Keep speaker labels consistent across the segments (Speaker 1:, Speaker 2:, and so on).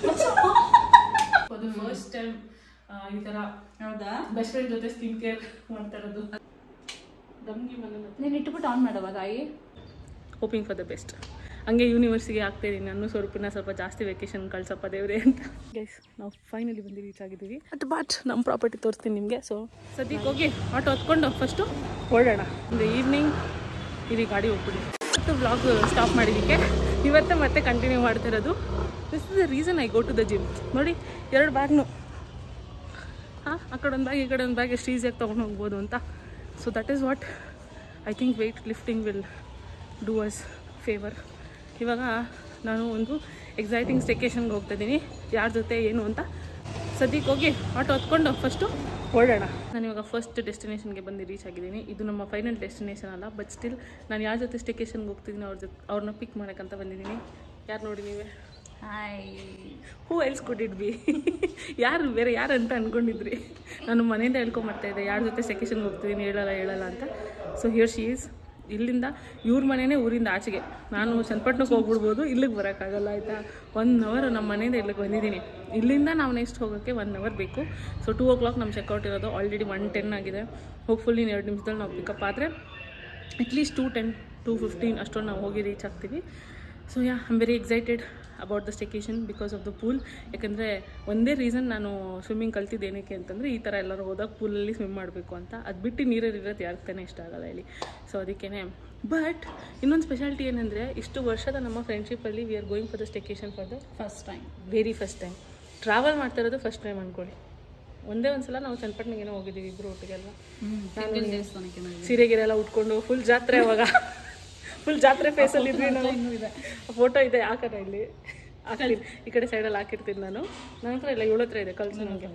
Speaker 1: For the first time ಈ ಥರ ಹೌದಾ ಬೆಸ್ಟ್ ಫ್ರೆಂಡ್ ಜೊತೆ ಸ್ಕಿನ್ ಕೇರ್ ಮಾಡ್ತಾ ಇರೋದು.
Speaker 2: ನೀನು ಇಟ್ಬಿಟ್ಟು ಆನ್ ಮಾಡವ ತಾಯಿ.
Speaker 1: Hoping for the best. ಹಂಗೆ ಯೂನಿವರ್ಸಿಗೆ ಆಗ್ತಾಯಿದ್ದೀನಿ ನಾನು. ಸ್ವಲ್ಪ ಜಾಸ್ತಿ ವೆಕೇಶನ್ ಕಳ್ಸಪ್ಪ ದೇವ್ರೆ ಅಂತ. ಗೈಸ್ ನಾವು ಫೈನಲಿ ಬಂದು ರೀಚ್ ಆಗಿದ್ದೀವಿ. ಬಟ್ ನಮ್ಮ ಪ್ರಾಪರ್ಟಿ ತೋರಿಸ್ತೀನಿ ನಿಮಗೆ. ಸೊ ಸದ್ಯಕ್ಕೆ ಹೋಗಿ ಆಟೋ ಹೊತ್ಕೊಂಡು ಫಸ್ಟು ಹೊರಡೋಣ. ಒಂದು ಈವ್ನಿಂಗ್ ಇಲ್ಲಿ ಗಾಡಿ ಹೋಗ್ಬಿಡಿ. ಮತ್ತು ವ್ಲಾಗ್ ಸ್ಟಾಪ್ ಮಾಡಿದ್ದಕ್ಕೆ ಇವತ್ತೇ ಮತ್ತೆ ಕಂಟಿನ್ಯೂ ಮಾಡ್ತಿರೋದು. This is the reason I go to the gym. ನೋಡಿ 2 ಬ್ಯಾಗ್ನು ಆ ಕಡೆ ಒಂದು ಬ್ಯಾಗ್ ಈ ಕಡೆ ಒಂದು ಬ್ಯಾಗ್ ಎಷ್ಟು ಈಸಿಯಾಗಿ ತೊಗೊಂಡು ಹೋಗ್ಬೋದು ಅಂತ. So that is what I think weight lifting will do us favour. ಇವಾಗ ನಾನು ಒಂದು ಎಕ್ಸೈಟಿಂಗ್ ಸ್ಟೇಕೇಷನ್ಗೆ ಹೋಗ್ತಾಯಿದ್ದೀನಿ. ಯಾರ ಜೊತೆ ಏನು ಅಂತ ಸದ್ಯಕ್ಕೆ ಹೋಗಿ ಆಟೋ ಹೊತ್ಕೊಂಡು ಫಸ್ಟು ಹೊರಡೋಣ. ನಾನು ಇವಾಗ ಫಸ್ಟ್ ಡೆಸ್ಟಿನೇಷನ್ಗೆ ಬಂದು ರೀಚ್ ಆಗಿದ್ದೀನಿ. ಇದು ನಮ್ಮ ಫೈನಲ್ ಡೆಸ್ಟಿನೇಷನ್ ಅಲ್ಲ, ಬಟ್ ಸ್ಟಿಲ್ ನಾನು ಯಾರ ಜೊತೆ ಸ್ಟೇಕೇಷನ್ಗೆ ಹೋಗ್ತಿದ್ದೀನಿ ಅವ್ರನ್ನ ಪಿಕ್ ಮಾಡೋಕ್ಕಂತ ಬಂದಿದ್ದೀನಿ. ಯಾರು ನೋಡಿ ನೀವೇ?
Speaker 2: Hi.
Speaker 1: Who else could it be? ಯಾರು ಬೇರೆ ಯಾರು ಅಂತ ಅಂದ್ಕೊಂಡಿದ್ರಿ? ನಾನು ಮನೆಯಿಂದ ಹೇಳ್ಕೊಂಬರ್ತಾಯಿದ್ದೆ ಯಾರ ಜೊತೆ ಸ್ಟೇಕೇಷನ್ಗೆ ಹೋಗ್ತಿದ್ದೀನಿ ಹೇಳಲ್ಲ ಅಂತ. So here she is. ಇಲ್ಲಿಂದ ಇವ್ರ ಮನೆಯೇ ಊರಿಂದ ಆಚೆಗೆ. ನಾನು ಚನ್ನಪಟ್ಟಣಕ್ಕೆ ಹೋಗ್ಬಿಡ್ಬೋದು, ಇಲ್ಲಿಗೆ ಬರೋಕ್ಕಾಗಲ್ಲ ಆಯಿತಾ. 1 hour ನಮ್ಮ ಮನೆಯಿಂದ ಇಲ್ಲಿಗೆ ಬಂದಿದ್ದೀನಿ. ಇಲ್ಲಿಂದ ನಾವು ನೆಕ್ಸ್ಟ್ ಹೋಗೋಕ್ಕೆ 1 hour ಬೇಕು. ಸೊ 2 o'clock ನಮ್ಮ ಚೆಕ್ಔಟ್ ಇರೋದು. ಆಲ್ರೆಡಿ 1:10 ಆಗಿದೆ. ಹೋಪ್ಫುಲ್ಲಿ 2 ನಿಮಿಷದಲ್ಲಿ ನಾವು ಪಿಕಪ್ ಆದರೆ ಅಟ್ಲೀಸ್ಟ್ 2:10 2:15 ಅಷ್ಟೊಂದು ನಾವು ಹೋಗಿ ರೀಚ್ ಆಗ್ತೀವಿ. So yeah I am very excited about the staycation because of the pool. ಯಾಕಂದರೆ ಒಂದೇ ರೀಸನ್ ನಾನು ಸ್ವಿಮ್ಮಿಂಗ್ ಕಲ್ತಿದ್ದೇನಕ್ಕೆ ಅಂತಂದರೆ ಈ ಥರ ಎಲ್ಲರೂ ಹೋದಾಗ ಪೂಲಲ್ಲಿ ಸ್ವಿಮ್ ಮಾಡಬೇಕು ಅಂತ. ಅದು ಬಿಟ್ಟು ನೀರಲ್ಲಿ ಇರೋದು ಯಾರಿಗೆ ತಾನೇ ಇಷ್ಟ ಆಗಲ್ಲ ಇಲ್ಲಿ. ಸೊ ಅದಕ್ಕೇ. ಬಟ್ ಇನ್ನೊಂದು ಸ್ಪೆಷಾಲಿಟಿ ಏನಂದರೆ ಇಷ್ಟು ವರ್ಷದ ನಮ್ಮ ಫ್ರೆಂಡ್ಶಿಪ್ಪಲ್ಲಿ we are going for the staycation for the first time. Very first time travel ಮಾಡ್ತಾ ಇರೋದು ಫಸ್ಟ್ ಟೈಮ್ ಅಂದ್ಕೊಳ್ಳಿ. ಒಂದೇ ಸಲ ನಾವು ಚನ್ನಪಟ್ಟಣಕ್ಕೇನೋ ಹೋಗಿದ್ದೀವಿ ಇಬ್ಬರು ಒಟ್ಟಿಗೆಲ್ಲ. ಸೀರೆಗಿರೆಲ್ಲ ಉಟ್ಕೊಂಡು ಫುಲ್ ಜಾತ್ರೆ. ಅವಾಗ ಫುಲ್ ಜಾತ್ರೆ ಫೇಸಲ್ಲಿ ಇದ್ವಿ ನಾವು. ಫೋಟೋ ಇದೆ ಹಾಕೋಣ ಇಲ್ಲಿ ಹಾಕ್ತೀನಿ. ಈ ಕಡೆ ಸೈಡಲ್ಲಿ ಹಾಕಿರ್ತೀನಿ ನಾನು. ನನ್ನ ಹತ್ರ ಇಲ್ಲ, 7 ಹತ್ರ ಇದೆ, ಕಳ್ಸಿ ನನಗೆ.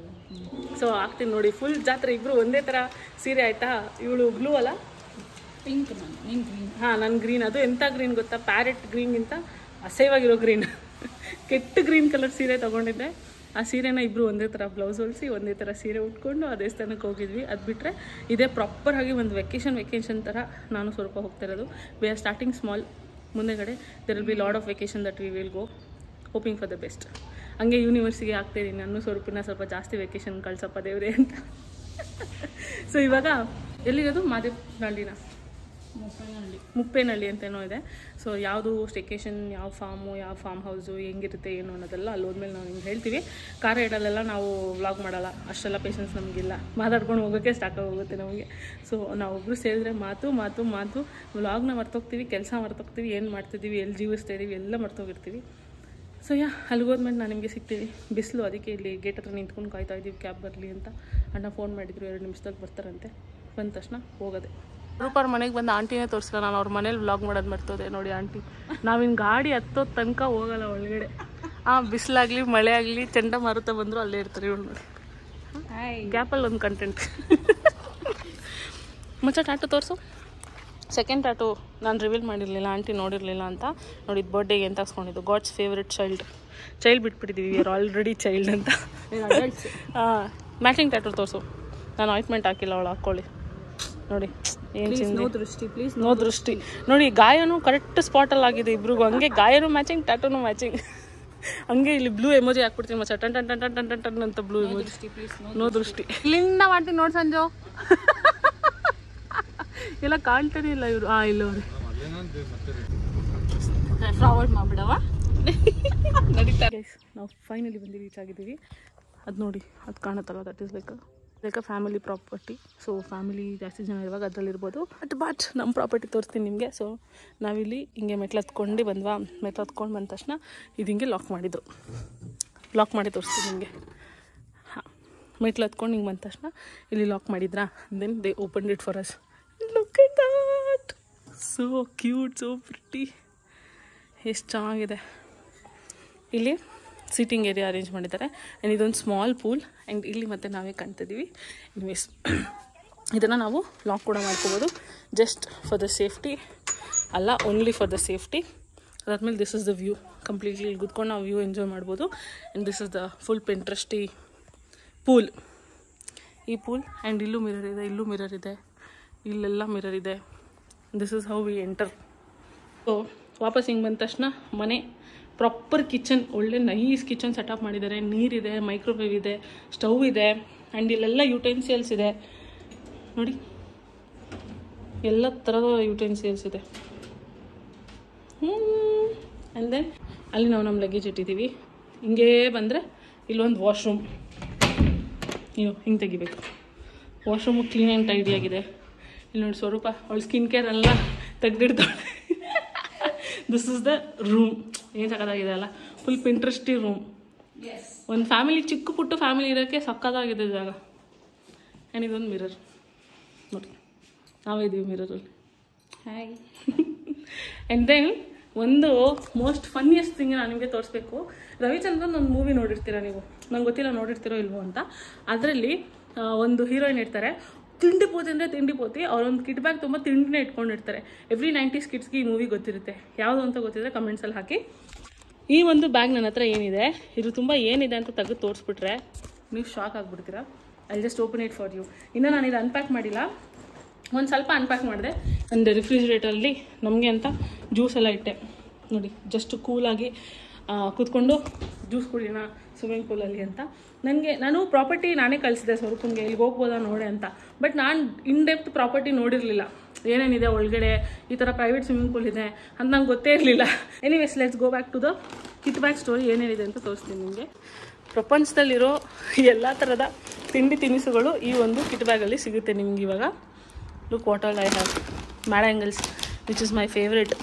Speaker 1: ಸೊ ಹಾಕ್ತೀನಿ ನೋಡಿ. ಫುಲ್ ಜಾತ್ರೆ ಇಬ್ಬರು ಒಂದೇ ಥರ ಸೀರೆ ಆಯಿತಾ. ಇವಳು ಬ್ಲೂ ಅಲ್ಲ,
Speaker 2: ಪಿಂಕ್.
Speaker 1: ಹಾಂ ನನ್ನ ಗ್ರೀನ್. ಅದು ಎಂಥ ಗ್ರೀನ್ ಗೊತ್ತಾ? ಪ್ಯಾರೆಟ್ ಗ್ರೀನ್ಗಿಂತ ಅಸಹ್ಯವಾಗಿರೋ ಗ್ರೀನ್. ಕೆಟ್ಟ ಗ್ರೀನ್ ಕಲರ್ ಸೀರೆ ತೊಗೊಂಡಿದ್ದೆ. ಆ ಸೀರೆನ ಇಬ್ಬರು ಒಂದೇ ಥರ ಬ್ಲೌಸ್ ಹೊಲಿಸಿ ಒಂದೇ ಥರ ಸೀರೆ ಉಟ್ಕೊಂಡು ಆ ದೇವಸ್ಥಾನಕ್ಕೆ ಹೋಗಿದ್ವಿ. ಅದು ಬಿಟ್ಟರೆ ಇದೇ ಪ್ರಾಪರಾಗಿ ಒಂದು ವೆಕೇಷನ್ ಥರ ನಾನು ಸ್ವಲ್ಪ ಹೋಗ್ತಿರೋದು. We are starting small. ಮುಂದೆಗಡೆ there will be load of vacation that we will go. Hoping for the best. ಹಂಗೆ ಯೂನಿವರ್ಸಿಗೆ ಆಗ್ತಾಯಿದ್ದೀನಿ ನಾನು. ಸ್ವಲ್ಪ ಜಾಸ್ತಿ ವೆಕೇಷನ್ ಕಳ್ಸಪ್ಪ ದೇವ್ರೆ ಅಂತ. ಸೊ ಇವಾಗ ಎಲ್ಲಿರೋದು? ಮಾದೇವನಹಳ್ಳಿನ ಮುಪ್ಪೇನಹಳ್ಳಿ ಅಂತೇನೋ ಇದೆ. ಸೊ ಯಾವುದು ಸ್ಟೇಕೇಷನ್, ಯಾವ ಫಾರ್ಮ್ ಹೌಸು, ಹೆಂಗಿರುತ್ತೆ ಏನು ಅನ್ನೋದೆಲ್ಲ ಅಲ್ಲಿ ಹೋದ್ಮೇಲೆ ನಾವು ನಿಮ್ಗೆ ಹೇಳ್ತೀವಿ. ಕಾರ್ ರೈಡಲ್ಲೆಲ್ಲ ನಾವು ವ್ಲಾಗ್ ಮಾಡಲ್ಲ, ಅಷ್ಟೆಲ್ಲ ಪೇಷನ್ಸ್ ನಮಗಿಲ್ಲ. ಮಾತಾಡ್ಕೊಂಡು ಹೋಗೋಕ್ಕೆ ಹೋಗುತ್ತೆ ನಮಗೆ. ಸೊ ನಾವೊಬ್ಬರು ಸೇರಿದ್ರೆ ಮಾತು ವ್ಲಾಗ್ನ ಮರ್ತೋಗ್ತೀವಿ, ಕೆಲಸ ಮರ್ತೋಗ್ತೀವಿ, ಏನು ಮಾಡ್ತಿದ್ದೀವಿ, ಎಲ್ಲಿ ಜೀವಿಸ್ತಾ ಇದ್ದೀವಿ ಎಲ್ಲ ಮರ್ತೋಗಿರ್ತೀವಿ. ಸೊ ಅಲ್ಲಿಗೆ ಹೋದ್ಮೇಲೆ ನಾನು ನಿಮಗೆ ಸಿಗ್ತೀವಿ. ಬಿಸಿಲು, ಅದಕ್ಕೆ ಇಲ್ಲಿ ಗೇಟ್ ಹತ್ರ ನಿಂತ್ಕೊಂಡು ಕಾಯ್ತಾ ಇದ್ದೀವಿ ಕ್ಯಾಬ್ ಬರಲಿ ಅಂತ. ಅಣ್ಣ ಫೋನ್ ಮಾಡಿದ್ರು 2 ನಿಮಿಷದಲ್ಲಿ ಬರ್ತಾರಂತೆ. ಬಂದ ತಕ್ಷಣ ಹೋಗೋದೆ. ರೂಪಾರ್ ಮನೆಗೆ ಬಂದು ಆಂಟಿನೇ ತೋರಿಸಿಲ್ಲ. ನಾನು ಅವ್ರ ಮನೇಲಿ ವ್ಲಾಗ್ ಮಾಡೋದು ಮರ್ತೋದೆ ನೋಡಿ ಆಂಟಿ. ನಾವಿನ್ನು ಗಾಡಿ ಹತ್ತೋದು ತನಕ ಹೋಗಲ್ಲ ಒಳಗಡೆ. ಬಿಸಿಲಾಗಲಿ ಮಳೆ ಆಗಲಿ ಚಂಡಮಾರುತ ಬಂದರೂ ಅಲ್ಲೇ ಇರ್ತಾರೆ ಇವಳು ನೋಡಿ. ಗ್ಯಾಪಲ್ಲಿ ಒಂದು ಕಂಟೆಂಟ್. ಮಚ್ಚ ಟ್ಯಾಟು ತೋರಿಸು. ಸೆಕೆಂಡ್ ಟ್ಯಾಟು ನಾನು ರಿವೀಲ್ ಮಾಡಿರಲಿಲ್ಲ, ಆಂಟಿ ನೋಡಿರಲಿಲ್ಲ ಅಂತ. ನೋಡಿ ಬರ್ಡೇಗೆ ಅಂತ ಹಾಕ್ಸ್ಕೊಂಡಿದ್ದು. ಗಾಡ್ಸ್ ಫೇವ್ರೆಟ್ ಚೈಲ್ಡ್ ಬಿಟ್ಬಿಟ್ಟಿದ್ದೀವಿ. ವಿ ಆರ್ ಆಲ್ರೆಡಿ ಚೈಲ್ಡ್ ಅಂತ. ಮ್ಯಾಚಿಂಗ್ ಟ್ಯಾಟು ತೋರಿಸು. ನಾನು ಆಯಿಂಟ್ಮೆಂಟ್ ಹಾಕಿಲ್ಲ, ಅವಳು ಹಾಕ್ಕೊಳ್ಳಿ. ನೋಡಿ ಏನು ನೋ ದೃಷ್ಟಿ ನೋಡಿ. ಗಾಯನೂ ಕರೆಕ್ಟ್ ಸ್ಪಾಟಲ್ಲಿ ಆಗಿದೆ ಇಬ್ರಿಗೂ. ಹಂಗೆ ಗಾಯನೂ ಮ್ಯಾಚಿಂಗ್, ಟ್ಯಾಟೂನು ಮ್ಯಾಚಿಂಗ್. ಹಂಗೆ ಇಲ್ಲಿ ಬ್ಲೂ ಎಮೋಜಿ ಹಾಕ್ಬಿಡ್ತೀನಿ ಮಚ್ಚ. ಟನ್ ಟನ್ ಟನ್ ಟನ್ ಟನ್ ಟನ್ ಟನ್ ಅಂತ ಬ್ಲೂ ಎಮೋಜಿ. ನೋ ದೃಷ್ಟಿ. ಇಲ್ಲಿಂದ ಮಾಡ್ತೀನಿ ನೋಡಿ ಸಂಜು. ಎಲ್ಲ ಕಾಣ್ತಾನೆ ಇಲ್ಲ ಇವರು. ಇಲ್ಲವ್ರಿ
Speaker 2: ಫಾರ್ವರ್ಡ್ ಮಾಡಿಬಿಡವ.
Speaker 1: ನಡೀತಾರೆ. ನಾವು ಫೈನಲಿ ಬಂದು ರೀಚ್ ಆಗಿದ್ದೀವಿ. ಅದು ನೋಡಿ, ಅದು ಕಾಣುತ್ತಲ್ಲ, that is like family property. So family ಜಾಸ್ತಿ ಜನ ಇರುವಾಗ ಅದರಲ್ಲಿರ್ಬೋದು. ಬಟ್ ನಮ್ಮ ಪ್ರಾಪರ್ಟಿ ತೋರಿಸ್ತೀನಿ ನಿಮಗೆ. ಸೊ ನಾವಿಲ್ಲಿ ಹಿಂಗೆ ಮೆಟ್ಲು ಹತ್ಕೊಂಡು ಬಂದ್ವಾ. ಮೆಟ್ಲು ಹತ್ಕೊಂಡು ಬಂದ ತಕ್ಷಣ ಇದು ಹಿಂಗೆ ಲಾಕ್ ಮಾಡಿ ತೋರಿಸ್ತೀನಿ ನಿಮಗೆ. ಹಾಂ, ಮೆಟ್ಲು ಹತ್ಕೊಂಡು ಹಿಂಗೆ ಬಂದ ತಕ್ಷಣ ಇಲ್ಲಿ ಲಾಕ್ ಮಾಡಿದ್ರಾ. Then they open it for us. Look at that, so cute, so pretty. ಎಷ್ಟು ಚೆನ್ನಾಗಿದೆ. ಇಲ್ಲಿ ಸಿಟ್ಟಿಂಗ್ ಏರಿಯಾ ಅರೇಂಜ್ ಮಾಡಿದ್ದಾರೆ. ಆ್ಯಂಡ್ ಇದೊಂದು ಸ್ಮಾಲ್ ಪೂಲ್. ಆ್ಯಂಡ್ ಇಲ್ಲಿ ಮತ್ತೆ ನಾವೇ ಕಾಣ್ತಿದ್ದೀವಿ. ಎನಿವೇಸ್ ಇದನ್ನು ನಾವು ಲಾಕ್ ಕೂಡ ಮಾಡ್ಕೋಬೋದು, ಜಸ್ಟ್ ಫಾರ್ ದ ಸೇಫ್ಟಿ ಅಲ್ಲ, ಓನ್ಲಿ ಫಾರ್ ದ ಸೇಫ್ಟಿ. ಅದಾದಮೇಲೆ this is the view. Completely ಇಲ್ಲಿ ಕೂತ್ಕೊಂಡು ನಾವು ವ್ಯೂ ಎಂಜಾಯ್ ಮಾಡ್ಬೋದು. And this is the full Pinteresty pool. ಈ ಪೂಲ್. ಆ್ಯಂಡ್ ಇಲ್ಲೂ ಮಿರರ್ ಇದೆ, ಇಲ್ಲೆಲ್ಲ ಮಿರರ್ ಇದೆ. This is how we enter. So ವಾಪಸ್ ಹಿಂಗೆ ಬಂದ ತಕ್ಷಣ ಮನೆ ಪ್ರಾಪರ್ ಕಿಚನ್, ಒಳ್ಳೆ ನೈಸ್ ಕಿಚನ್ ಸೆಟಪ್ ಮಾಡಿದ್ದಾರೆ. ನೀರಿದೆ, ಮೈಕ್ರೋವೇವ್ ಇದೆ, ಸ್ಟವ್ ಇದೆ, ಆ್ಯಂಡ್ ಇಲ್ಲೆಲ್ಲ ಯುಟೆನ್ಸಿಲ್ಸ್ ಇದೆ ನೋಡಿ, ಎಲ್ಲ ಥರದ ಯುಟೆನ್ಸಿಲ್ಸ್ ಇದೆ. ಆ್ಯಂಡ್ ದೆನ್ ಅಲ್ಲಿ ನಾವು ನಮ್ಮ ಲಗೇಜ್ ಇಟ್ಟಿದ್ದೀವಿ. ಹಿಂಗೇ ಬಂದರೆ ಇಲ್ಲೊಂದು ವಾಶ್ರೂಮ್, ನೀವು ಹಿಂಗೆ ತೆಗಿಬೇಕು. ವಾಶ್ರೂಮು ಕ್ಲೀನ್ ಆ್ಯಂಡ್ ಟೈಡಿ ಆಗಿದೆ. ಇಲ್ಲಿ ನೋಡಿ ಸ್ವರೂಪ ಅವಳು ಸ್ಕಿನ್ ಕೇರ್ ಎಲ್ಲ ತೆಗ್ದಿಡ್ತಾಳೆ. This is the room. ಏನು ಸಕ್ಕತ್ತಾಗಿದೆ ಅಲ್ಲ, ಫುಲ್ ಪಿಂಟ್ರೆಸ್ಟಿ ರೂಮ್. ಒಂದು ಫ್ಯಾಮಿಲಿ, ಚಿಕ್ಕ ಪುಟ್ಟ ಫ್ಯಾಮಿಲಿ ಇರೋಕ್ಕೆ ಸಕ್ಕತ್ತಾಗಿದೆ ಜಾಗ. ಆ್ಯಂಡ್ ಇದೊಂದು ಮಿರರ್ ನೋಡಿ, ನಾವೇ ಇದ್ದೀವಿ ಮಿರರಲ್ಲಿ.
Speaker 2: ಹಾಯ್.
Speaker 1: ಆ್ಯಂಡ್ ದೆನ್ ಒಂದು ಮೋಸ್ಟ್ ಫನ್ನಿಯೆಸ್ಟ್ ಥಿಂಗ್ ನಾನು ನಿಮಗೆ ತೋರಿಸ್ಬೇಕು. ರವಿಚಂದ್ರನ್ ಒಂದು ಮೂವಿ ನೋಡಿರ್ತೀರ ನೀವು, ನಂಗೆ ಗೊತ್ತಿಲ್ಲ ನೋಡಿರ್ತೀರೋ ಇಲ್ವೋ ಅಂತ. ಅದರಲ್ಲಿ ಒಂದು ಹೀರೋಯಿನ್ ಇರ್ತಾರೆ, ತಿಂಡಿ ಪೋತಿ ಅಂದರೆ ತಿಂಡಿ ಪೋತಿ. ಅವರೊಂದು ಕಿಟ್ ಬ್ಯಾಗ್ ತುಂಬ ತಿಂಡಿನೇ ಇಟ್ಕೊಂಡಿರ್ತಾರೆ. ಎವ್ರಿ 90s ಕಿಡ್ಸ್ಗೆ ಈ ಮೂವಿ ಗೊತ್ತಿರುತ್ತೆ. ಯಾವುದು ಅಂತ ಗೊತ್ತಿದ್ರೆ ಕಮೆಂಟ್ಸಲ್ಲಿ ಹಾಕಿ. ಈ ಒಂದು ಬ್ಯಾಗ್ ನನ್ನ ಹತ್ರ ಏನಿದೆ, ಇದು ತುಂಬ ಏನಿದೆ ಅಂತ ತೆಗೆದು ತೋರಿಸ್ಬಿಟ್ರೆ ನೀವು ಶಾಕ್ ಆಗಿಬಿಡ್ತೀರಾ. I just open it for you. ಇನ್ನೂ ನಾನು ಇದು ಅನ್ಪ್ಯಾಕ್ ಮಾಡಿಲ್ಲ, ಒಂದು ಸ್ವಲ್ಪ ಅನ್ಪ್ಯಾಕ್ ಮಾಡಿದೆ. ಒಂದು ರೆಫ್ರಿಜಿರೇಟರಲ್ಲಿ ನಮಗೆ ಅಂತ ಜ್ಯೂಸ್ ಎಲ್ಲ ಇಟ್ಟೆ ನೋಡಿ, ಜಸ್ಟ್ ಕೂಲಾಗಿ ಕೂತ್ಕೊಂಡು ಜ್ಯೂಸ್ ಕುಡಿಯೋಣ ಸ್ವಿಮ್ಮಿಂಗ್ ಪೂಲಲ್ಲಿ ಅಂತ. ನಾನು ಪ್ರಾಪರ್ಟಿ ನಾನೇ ಕಳಿಸಿದೆ ಸ್ವರೂಪಂಗೆ, ಇಲ್ಲಿಗೆ ಹೋಗ್ಬೋದಾ ನೋಡೆ ಅಂತ. ಬಟ್ ನಾನು ಇನ್ ಡೆಪ್ತ್ ಪ್ರಾಪರ್ಟಿ ನೋಡಿರಲಿಲ್ಲ, ಏನೇನಿದೆ ಒಳಗಡೆ, ಈ ಥರ ಪ್ರೈವೇಟ್ ಸ್ವಿಮ್ಮಿಂಗ್ ಪೂಲ್ ಇದೆ ಅಂತ ನಂಗೆ ಗೊತ್ತೇ ಇರಲಿಲ್ಲ. Anyways let's go back to the kit bag story. ಏನೇನಿದೆ ಅಂತ ತೋರಿಸ್ತೀನಿ ನಿಮಗೆ. ಪ್ರಪಂಚದಲ್ಲಿರೋ ಎಲ್ಲ ಥರದ ತಿಂಡಿ ತಿನಿಸುಗಳು ಈ ಒಂದು ಕಿಟ್ ಬ್ಯಾಗಲ್ಲಿ ಸಿಗುತ್ತೆ ನಿಮ್ಗೆ ಇವಾಗ. Look what all I have. Mad Angles which is my favourite,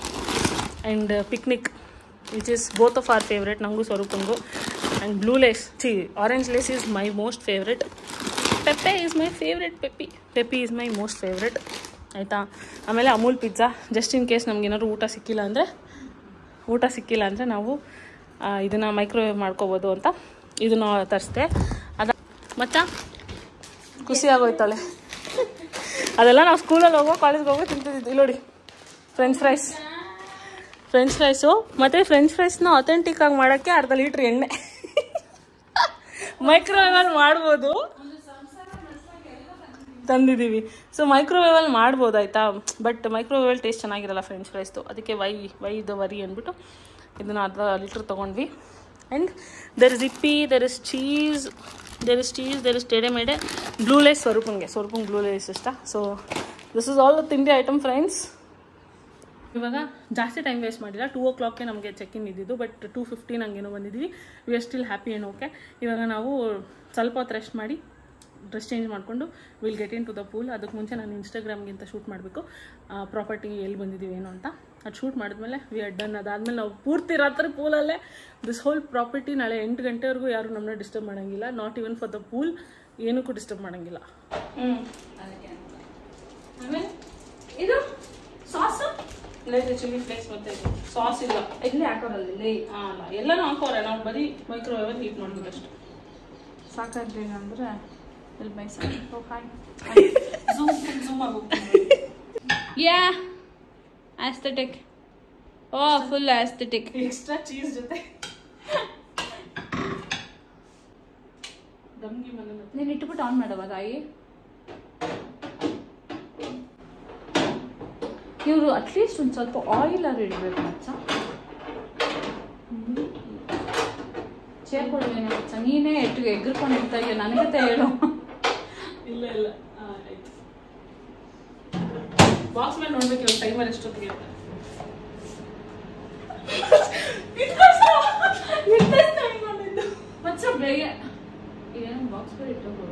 Speaker 1: and Picnic which is both of our favourite, ನನಗೂ ಸ್ವರೂಪಂಗೂ. And blue Lays, orange Lays is my most favourite. Peppy is my favourite. Peppy is my most favourite. ಆಯಿತಾ. ಆಮೇಲೆ Amul pizza, just in case ನಮಗೇನಾದ್ರು ಊಟ ಸಿಕ್ಕಿಲ್ಲ ಅಂದರೆ ನಾವು ಇದನ್ನು ಮೈಕ್ರೋವೇವ್ ಮಾಡ್ಕೋಬೋದು ಅಂತ ಇದನ್ನು ತರಿಸ್ದೆ. ಮತ್ತು ಖುಷಿ ಆಗೋಯ್ತಾಳೆ. ಅದೆಲ್ಲ ನಾವು ಸ್ಕೂಲಲ್ಲಿ ಹೋಗೋ, ಕಾಲೇಜ್ಗೆ ಹೋಗೋ ತಿಂತಿದ್ದು. ಇಲ್ಲಿ ನೋಡಿ, ಫ್ರೆಂಚ್ ಫ್ರೈಸು. ಮತ್ತು ಫ್ರೆಂಚ್ ಫ್ರೈಸ್ನ ಅಥೆಂಟಿಕ್ ಆಗಿ ಮಾಡೋಕ್ಕೆ ಅರ್ಧ ಲೀಟ್ರ್ ಎಣ್ಣೆ. ಮೈಕ್ರೋವೇವಲ್ಲಿ ಮಾಡ್ಬೋದು, ತಂದಿದ್ದೀವಿ. ಸೊ ಮೈಕ್ರೋವೇವಲ್ಲಿ ಮಾಡ್ಬೋದು ಆಯಿತಾ. ಬಟ್ ಮೈಕ್ರೋವೇವಲ್ಲಿ ಟೇಸ್ಟ್ ಚೆನ್ನಾಗಿರಲ್ಲ ಫ್ರೆಂಚ್ ಫ್ರೈಸ್ದು. ಅದಕ್ಕೆ ವೈ ಇದು ವರಿ ಅಂದ್ಬಿಟ್ಟು ಇದನ್ನು ಅರ್ಧ ಲೀಟ್ರ್ ತೊಗೊಂಡ್ವಿ. And there is Yippee, there is cheese, there is Tedhe Medhe. Blue Lays ಸ್ವರೂಪಂಗೆ ಬ್ಲೂ ಲೇಸ್ ಇಷ್ಟ. So this is all the ತಿಂಡಿ ಐಟಮ್ ಫ್ರೆಂಡ್ಸ್. ಇವಾಗ ಜಾಸ್ತಿ ಟೈಮ್ ವೇಸ್ಟ್ ಮಾಡಿಲ್ಲ. 2 o'clock ನಮಗೆ ಚೆಕ್ ಇನ್ ಇದ್ದಿದ್ದು, ಬಟ್ 2:15 ಹಂಗೇನೋ ಬಂದಿದ್ದೀವಿ. We are still happy and okay. ಇವಾಗ ನಾವು ಸ್ವಲ್ಪ ಹೊತ್ತು ರೆಸ್ಟ್ ಮಾಡಿ ಡ್ರೆಸ್ ಚೇಂಜ್ ಮಾಡಿಕೊಂಡು will get into the pool. ಅದಕ್ಕೆ ಮುಂಚೆ ನಾನು ಇನ್ಸ್ಟಾಗ್ರಾಮ್ಗಿಂತ ಶೂಟ್ ಮಾಡಬೇಕು ಪ್ರಾಪರ್ಟಿ ಎಲ್ಲಿ ಬಂದಿದ್ದೀವಿ ಏನು ಅಂತ. ಅದು ಶೂಟ್ ಮಾಡಿದ್ಮೇಲೆ ವಿ ಆರ್ ಡನ್. ಅದಾದಮೇಲೆ ನಾವು ಪೂರ್ತಿ ರಾತ್ರಿ ಪೂಲಲ್ಲೇ ದಿಸ್ ಹೋಲ್ ಪ್ರಾಪರ್ಟಿ. ನಾಳೆ 8 ಗಂಟೆವರೆಗೂ ಯಾರು ನಮ್ಮನ್ನ ಡಿಸ್ಟರ್ಬ್ ಮಾಡೋಂಗಿಲ್ಲ, not even for the pool. ಏನಕ್ಕೂ ಡಿಸ್ಟರ್ಬ್ ಮಾಡೋಂಗಿಲ್ಲ. ಆಮೇಲೆ ಇದು ಸಾಸು ಇಲ್ಲ, ಚಿಲ್ಲಿ ಫ್ಲೇಕ್ಸ್ ಮತ್ತೆ ಸಾಸ್ ಇಲ್ಲ,
Speaker 2: ಇಲ್ಲಿ ಹಾಕೋರಲ್ಲಿ
Speaker 1: ಅಲ್ಲ, ಎಲ್ಲನೂ ಹಾಕೋರೆ. ನಾವು ಬರೀ ಮೈಕ್ರೋವೇವಲ್ಲಿ ಹೀಟ್ ಮಾಡ್ಬೇಕು ಅಷ್ಟು.
Speaker 2: ಸಾಕಾಗ್ಲಿಲ್ಲ ಅಂದರೆ ಇಲ್ಲಿ ಬೈಸ.
Speaker 1: ಝೂಮ್ ಆಗೋಗ್ತೀನಿ.
Speaker 2: ಯಾ ಆಸ್ಥೆಟಿಕ್. ಓ ಫುಲ್ ಆಸ್ಥೆಟಿಕ್.
Speaker 1: ಎಕ್ಸ್ಟ್ರಾ ಚೀಸ್ ಜೊತೆ ದಮ್ಗಿ ಮನೆ.
Speaker 2: ನೀನು ಇಟ್ಬಿಟ್ಟು ಆನ್ ಮಾಡವ ತಾಯಿ. ಇವರು ಅಟ್ಲೀಸ್ಟ್ ಒಂದು ಸ್ವಲ್ಪ ಆಯಿಲ್ ಆರು ಇಡಬೇಕು ಮಚ್ಚ. ಚೇರ್ಕೊಳ್ವೇನೆ ಮಚ್ಚ, ನೀನೇ ಎಗ್ರಿಕೊಂಡು ಇರ್ತಾ ಇದೆಯಾ, ನನಗೆ ಹೇಳು.
Speaker 1: ಇಲ್ಲ ಆಯ್ತು. ಬಾಕ್ಸ್ ಮೇಲೆ ನೋಡ್ಬೇಕು ಇವಾಗ ಟೈಮರ್ ಎಷ್ಟೊತ್ತಿಗೆ ಅಂತ.
Speaker 2: ಮಚ್ಚ ಬೇಗ ಇದೇನು ಬಾಕ್ಸ್ ಮೇಲೆ ಇಟ್ಕೊಂಡು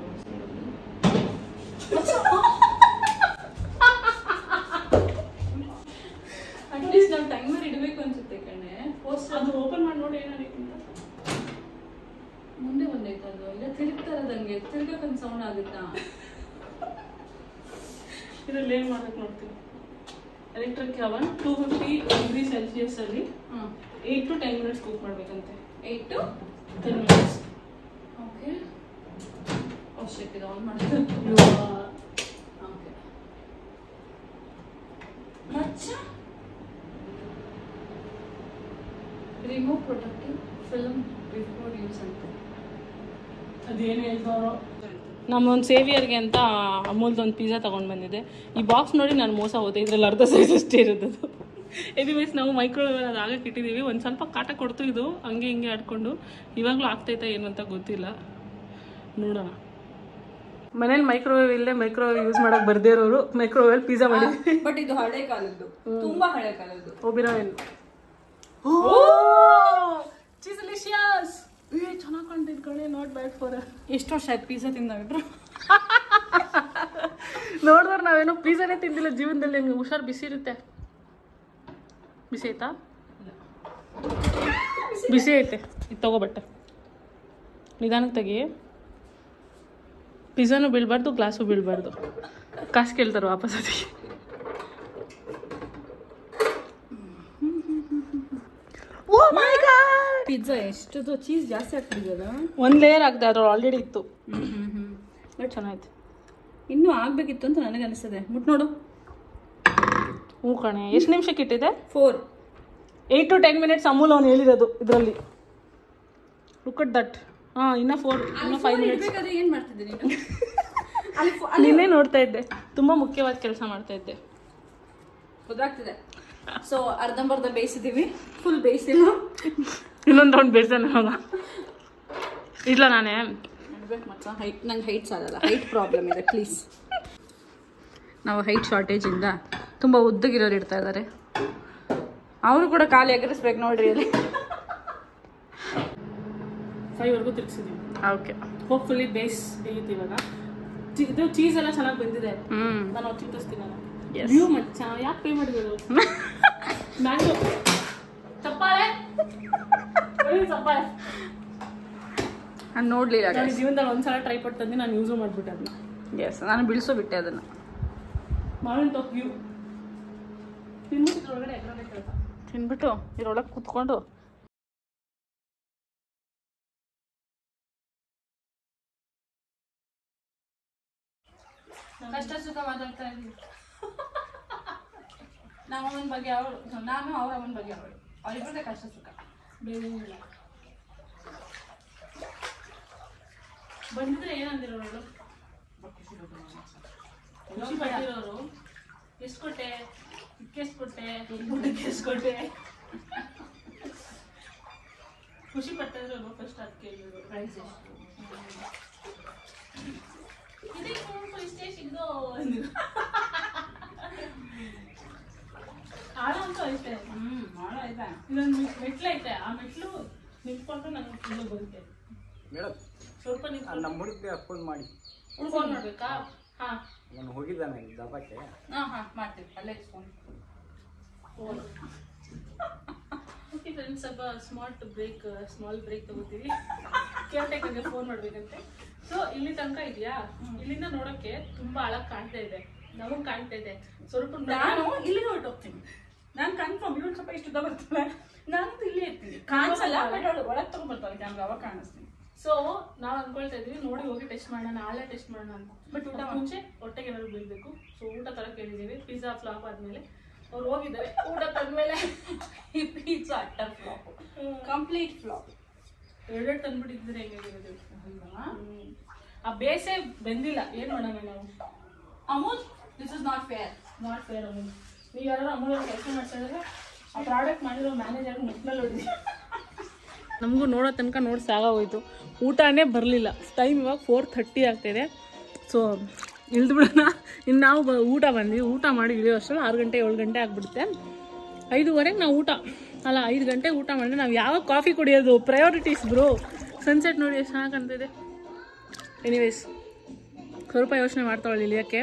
Speaker 2: ಅಟ್ಲೀಸ್ಟ್ ನಾವು ಟೈಮರ್ ಇಡಬೇಕು ಅನ್ಸುತ್ತೆ ಕಣೆ.
Speaker 1: ಪೋಸ್ಟ್ ಅದು ಓಪನ್ ಮಾಡಿ ನೋಡಿ ಏನಾಗಿತ್ತು ಅಂತ.
Speaker 2: ಮುಂದೆ ಬಂದೈತೆ ಅದು. ಇಲ್ಲ ತಿರುಗ್ತಾ ಇರೋದಂಗೆ ತಿರ್ಗಕ್ಕೊಂದು ಸೌಂಡ್ ಆಗುತ್ತಾ?
Speaker 1: ಇದರಲ್ಲಿ ಏನು ಮಾಡ್ಬೇಕು ನೋಡ್ತೀನಿ. ಎಲೆಕ್ಟ್ರಿಕ್ ಅವನ್ 250 ಡಿಗ್ರಿ ಸೆಲ್ಸಿಯಸ್ ಅಲ್ಲಿ 8 to 10 minutes ಕುಕ್ ಮಾಡ್ಬೇಕಂತೆ.
Speaker 2: 8 to
Speaker 1: 10 minutes.
Speaker 2: Okay. Oh shit, ಇದು ಆನ್ ಮಾಡ್ತೀನಿ. ಓಕೆ. ಮಚ್ಚ remove protective film before use ಅಂತ
Speaker 1: ಅದೇನು ಹೇಳ್ತಾರೋ. ನಮ್ಮೊಂದು ಸೇವಿಯರ್ಗೆ ಅಂತ ಅಮೂಲ್ದೊಂದು ಪಿಜ್ಜಾ ತೊಗೊಂಡು ಬಂದಿದ್ದೆ. ಈ ಬಾಕ್ಸ್ ನೋಡಿ ನಾನು ಮೋಸ ಹೋದೆ. ಇದರಲ್ಲಿ ಅರ್ಧ ಸೈಜ್ ಅಷ್ಟೇ ಇರೋದು. ಎನಿವೇಸ್ ನಾವು ಮೈಕ್ರೋವೇವ್ ಅದು ಆಗಕ್ಕೆ ಇಟ್ಟಿದ್ದೀವಿ. ಒಂದು ಸ್ವಲ್ಪ ಕಾಟ ಕೊಡ್ತು ಇದು, ಹಂಗೆ ಹಿಂಗೆ ಆಡ್ಕೊಂಡು. ಇವಾಗಲೂ ಆಗ್ತೈತಾ ಏನು ಅಂತ ಗೊತ್ತಿಲ್ಲ, ನೋಡೋಣ. ಮನೇಲಿ ಮೈಕ್ರೋವೇವ್ ಇಲ್ಲೇ ಮೈಕ್ರೋವೇವ್ ಯೂಸ್ ಮಾಡಕ್ಕೆ ಬರ್ದೇ ಇರೋರು ಮೈಕ್ರೋವೇವ್ ಪಿಜ್ಜಾ ಮಾಡಿದ್ವಿ.
Speaker 2: ಬಟ್ ಇದು ಹಳೆ ಕಾಲದ್ದು, ತುಂಬಾ ಹಳೆ ಕಾಲದ್ದು.
Speaker 1: ಒಬಿರಾಯನ್ ಚೀಸಲಿಶಿಯಸ್ ಚೆನ್ನಾಗಿ ಕಾಣ್ತಿದ್ ಕಣೆ, ನಾಟ್ ಬ್ಯಾಡ್ ಫಾರ್.
Speaker 2: ಎಷ್ಟು ವರ್ಷ ಆಯ್ತು ಪಿಜ್ಜಾ ತಿಂದಾಗ್ಬಿಟ್ರು?
Speaker 1: ನೋಡಿದ್ರೆ ನಾವೇನೋ ಪಿಜ್ಜಾನೇ ತಿಂದಿಲ್ಲ ಜೀವನದಲ್ಲಿ. ನಿಮ್ಗೆ ಹುಷಾರು, ಬಿಸಿ ಇರುತ್ತೆ. ಬಿಸಿ ಆಯ್ತಾ? ಬಿಸಿ ಐತೆ. ಇದು ತಗೋಬಟ್ಟೆ ನಿಧಾನಕ್ಕೆ ತೆಗಿ. ಪಿಜ್ಜಾನು ಬೀಳ್ಬಾರ್ದು, ಗ್ಲಾಸು ಬೀಳ್ಬಾರ್ದು. ಕಾಸು ಕೇಳ್ತಾರೆ ವಾಪಸ್ ಅದಕ್ಕೆ.
Speaker 2: ಪಿಜ್ಜಾ ಎಷ್ಟು ಚೀಸ್ ಜಾಸ್ತಿ ಆಗ್ತಿದ್ದಲ್ಲ,
Speaker 1: ಒಂದು ಲೇಯರ್ ಆಗ್ತದೆ, ಅದ್ರೊಳಗೆ ಆಲ್ರೆಡಿ ಇತ್ತು. ಬಟ್ ಚೆನ್ನಾಯ್ತು.
Speaker 2: ಇನ್ನೂ ಆಗ್ಬೇಕಿತ್ತು ಅಂತ ನನಗೆ ಅನಿಸ್ತದೆ. ಮುಟ್ ನೋಡು.
Speaker 1: ಹ್ಞೂ ಕಣೆ. ಎಷ್ಟು ನಿಮಿಷಕ್ಕೆ ಇಟ್ಟಿದೆ?
Speaker 2: 8
Speaker 1: to 10 minutes ಅಮೂಲ್ ಅವ್ನು ಹೇಳಿರೋದು ಇದರಲ್ಲಿ. Look at that. ಹಾಂ, ಇನ್ನೂ 5 minutes.
Speaker 2: ಏನು ಮಾಡ್ತಿದ್ದೆ ನೀನು?
Speaker 1: ನಿನ್ನೆ ನೋಡ್ತಾ ಇದ್ದೆ, ತುಂಬ ಮುಖ್ಯವಾದ ಕೆಲಸ ಮಾಡ್ತಾ ಇದ್ದೆ.
Speaker 2: ಗೊತ್ತಾಗ್ತಿದೆ. ಸೊ ಅರ್ಧಂಬರ್ಧ ಬೇಯಿಸಿದ್ದೀವಿ, ಫುಲ್ ಬೇಯಿಸಿಲ್ಲ.
Speaker 1: ಇನ್ನೊಂದು ರೌಂಡ್ ಬೇಯಿಸ್ತಾನೆ ಅವಾಗ. ಇಲ್ಲ ನಾನೇ
Speaker 2: ನಂಗೆ ಹೈಟ್ ಸಾಲಲ್ಲ, ಹೈಟ್ ಪ್ರಾಬ್ಲಮ್ ಇದೆ ಪ್ಲೀಸ್. ನಾವು ಹೈಟ್ ಶಾರ್ಟೇಜಿಂದ ತುಂಬ ಉದ್ದಗಿರೋರು ಇಡ್ತಾ ಇದ್ದಾರೆ. ಅವರು ಕೂಡ ಖಾಲಿ ಎಗರಿಸ್ಬೇಕು ನೋಡ್ರಿ ಅಲ್ಲಿ.
Speaker 1: 5ವರೆಗೂ ತಿರ್ಗಿಸಿದ್ವಿ.
Speaker 2: ಓಕೆ,
Speaker 1: ಹೋಪ್ಫುಲಿ ಬೇಸ್ ಬೇಯುತ್ತೆ ಇವಾಗ. ಇದು ಚೀಸ್ ಎಲ್ಲ ಚೆನ್ನಾಗಿ ಬಂದಿದೆ. ನಾನು ಅವ್ರು ಚಿಂತಿಸ್ತೀನಿ. ನಾನು ವ್ಯೂ ಮಚ್ಚ ಯಾಕೆ ಪೇ ಮಾಡಿದ್ರು? ಮ್ಯಾಂಗೋ ಚಪ್ಪಾಳೆ ಚಪ್ಪಾಳೆ.
Speaker 2: ನಾನು ನೋಡಲಿಲ್ಲ.
Speaker 1: ನಾನು ಜೀವನದಲ್ಲಿ ಒಂದ್ಸಲ ಟ್ರೈ ಪಡ್ತಂದು ನಾನು ಯೂಸು ಮಾಡಿಬಿಟ್ಟೆ ಅದನ್ನ.
Speaker 2: ಎಸ್, ನಾನು ಬಿಡಿಸೋ ಬಿಟ್ಟೆ ಅದನ್ನು.
Speaker 1: ಮಾವಿನ ಟಾಪ್ ವ್ಯೂ ತಿನ್ಬಿಟ್ಟು ಇದ್ರೊಳಗಡೆ ಎಗ್ರಡೆ ಕೆಲಸ
Speaker 2: ತಿನ್ಬಿಟ್ಟು ಇದ್ರೊಳಗೆ ಕೂತ್ಕೊಂಡು
Speaker 1: ಕಷ್ಟ ಸುಖ ಮಾತಾಡ್ತಾ ಇದ್ದೀವಿ. ನಮ್ಮ ಅಮ್ಮನ ಬಗ್ಗೆ ಅವಳು, ನಾನು ಅವ್ರ ಅಮ್ಮನ ಬಗ್ಗೆ ಅವಳು, ಅವರಿಬ್ಬರದೇ ಕಷ್ಟ ಸುಖ ಬೇರೇನಿಲ್ಲ. ಬಂದಿದ್ರೆ ಏನಂದಿರೋಳು? ಖುಷಿ ಪಟ್ಟಿರೋರು ಎಷ್ಟು ಕೊಟ್ಟೆ, ಇದಕ್ಕೆಷ್ಟು ಕೊಟ್ಟೆ, ಊಟಕ್ಕೆ ಎಷ್ಟು ಕೊಟ್ಟೆ, ಖುಷಿ ಪಟ್ಟಿದ್ರು ಫಸ್ಟ್ ಅದು ಕೇಳಿದ್ರು ಪ್ರೈಸ್ ಎಷ್ಟು. ಇಷ್ಟೇ ಸಿಗ್ದು ಆಳ ಅಂತೂ ಐತೆ.
Speaker 2: ಆಳ ಐತೆ.
Speaker 1: ಇದೊಂದು ಮೆಟ್ಲು ಐತೆ, ಆ ಮೆಟ್ಲು ನಿಂತ್ಕೊಂಡ್ರೆ ನನಗೆ ಫುಲ್ಲು ಬರುತ್ತೆ.
Speaker 3: ಮೇಡಮ್,
Speaker 1: ಸ್ವಲ್ಪ ನಿಂತ್ಕೊಂಡು
Speaker 3: ನಮ್ಮ ಹುಡುಗ ಫೋನ್ ಮಾಡಿ
Speaker 1: ಫೋನ್ ಮಾಡ್ಬೇಕಾ? ಹಾಂ,
Speaker 3: ನಾನು ಹೋಗಿದ್ದಾನೆ ದಬ್ಬಕ್ಕೆ.
Speaker 2: ಹಾಂ ಮಾಡ್ತೀವಿ, ಅಲ್ಲೇ ಇಸ್ಕೊಂಡು.
Speaker 1: ಓಕೆ ಫ್ರೆಂಡ್ಸ್, ಸ್ವಲ್ಪ ಸ್ಮಾಲ್ ಬ್ರೇಕ್ ತಗೋತೀವಿ. ಕೇರ್ಟೇಕರ್ಗೆ ಫೋನ್ ಮಾಡ್ಬೇಕಂತೆ. ಸೊ ಇಲ್ಲಿ ತನಕ ಇದೆಯಾ? ಇಲ್ಲಿಂದ ನೋಡೋಕ್ಕೆ ತುಂಬಾ ಅಳಗ್ ಕಾಣ್ತಾ ಇದೆ, ನಮಗೆ ಕಾಣ್ತಾ ಇದೆ. ಸ್ವಲ್ಪ
Speaker 2: ನಾನು ಇಲ್ಲಿ ಹೊರಟೋಗ್ತೀನಿ. ನಾನು ಕನ್ಫರ್ಮ್ ಇವಳು ಸ್ವಲ್ಪ ಇಷ್ಟು ಬರ್ತಾಳೆ, ನಾನು ಇಲ್ಲೇ ಇರ್ತೀನಿ. ಕಾಣಿಸಲ್ಲ, ಬಟ್ ಅವಳು ಒಳಗೆ ತಗೊಂಡ್ಬರ್ತಾಳೆ ಕ್ಯಾಮ್ರಾ, ಅವಾಗ ಕಾಣಿಸ್ತೀನಿ.
Speaker 1: ಸೊ ನಾವು ಅನ್ಕೊಳ್ತಾ ಇದ್ವಿ ನೋಡಿ ಹೋಗಿ ಟೆಸ್ಟ್ ಮಾಡೋಣ, ನಾಳೆ ಟೆಸ್ಟ್ ಮಾಡೋಣ ಅಂತ. ಬಟ್ ಊಟ ಮುಂಚೆ ಹೊಟ್ಟೆಗೆ ಏನಾದ್ರು ಬೀಳ್ಬೇಕು. ಸೊ ಊಟ ತರ ಕೇಳಿದ್ದೀವಿ. ಪಿಜ್ಜಾ ಫ್ಲಾಪ್ ಆದ್ಮೇಲೆ ಅವ್ರು ಹೋಗಿದ್ದಾರೆ. ಊಟ ತಂದ್ಮೇಲೆ
Speaker 2: ಈ pizza utter flop, complete flop.
Speaker 1: ಎರಡೆರಡು ತಂದ್ಬಿಟ್ಟಿದ್ರೆ ಹೆಂಗಾಗಿರೋದು ಆ ಬೇಸೇ ಬೆಂದಿಲ್ಲ. ಏನು ಮಾಡೋಣ ನಾವು?
Speaker 2: Amul, this is not fair.
Speaker 1: Amul, ನೀವು ಯಾರು ಅಮೂಲ್ ಕೆಲಸ ಮಾಡ್ತಾ ಇದ್ರೆ ಆ ಪ್ರಾಡಕ್ಟ್ ಮಾಡಿರೋ ಮ್ಯಾನೇಜರ್ ಮುಟ್ನಲ್ಲಿ ಹೊಡೆದಿ. ನಮಗೂ ನೋಡೋ ತನಕ ನೋಡಿ ಸಾಗೋಯ್ತು. ಊಟನೇ ಬರಲಿಲ್ಲ. ಟೈಮ್ ಇವಾಗ 4:30 ಆಗ್ತಾಯಿದೆ. ಸೊ ಇಳ್ದು ಬಿಡೋಣ. ಇನ್ನು ನಾವು ಊಟ ಬಂದ್ವಿ. ಊಟ ಮಾಡಿ ಇಳಿಯೋ ಅಷ್ಟರಲ್ಲಿ 6 ಗಂಟೆ 7 ಗಂಟೆ ಆಗಿಬಿಡುತ್ತೆ. 5:15ಗೆ ನಾವು ಊಟ ಅಲ್ಲ 5 ಗಂಟೆಗೆ ಊಟ ಮಾಡಿದ್ರೆ ನಾವು ಯಾವಾಗ ಕಾಫಿ ಕುಡಿಯೋದು? Priorities bro. ಸನ್ಸೆಟ್ ನೋಡಿ ಎಷ್ಟು ಚೆನ್ನಾಗಿ ಕಾಣ್ತಿದೆ. ಎನಿವೇಸ್, ಸ್ವಲ್ಪ ಯೋಚನೆ ಮಾಡ್ತಾವಳು ಇಳಿಯೋಕ್ಕೆ.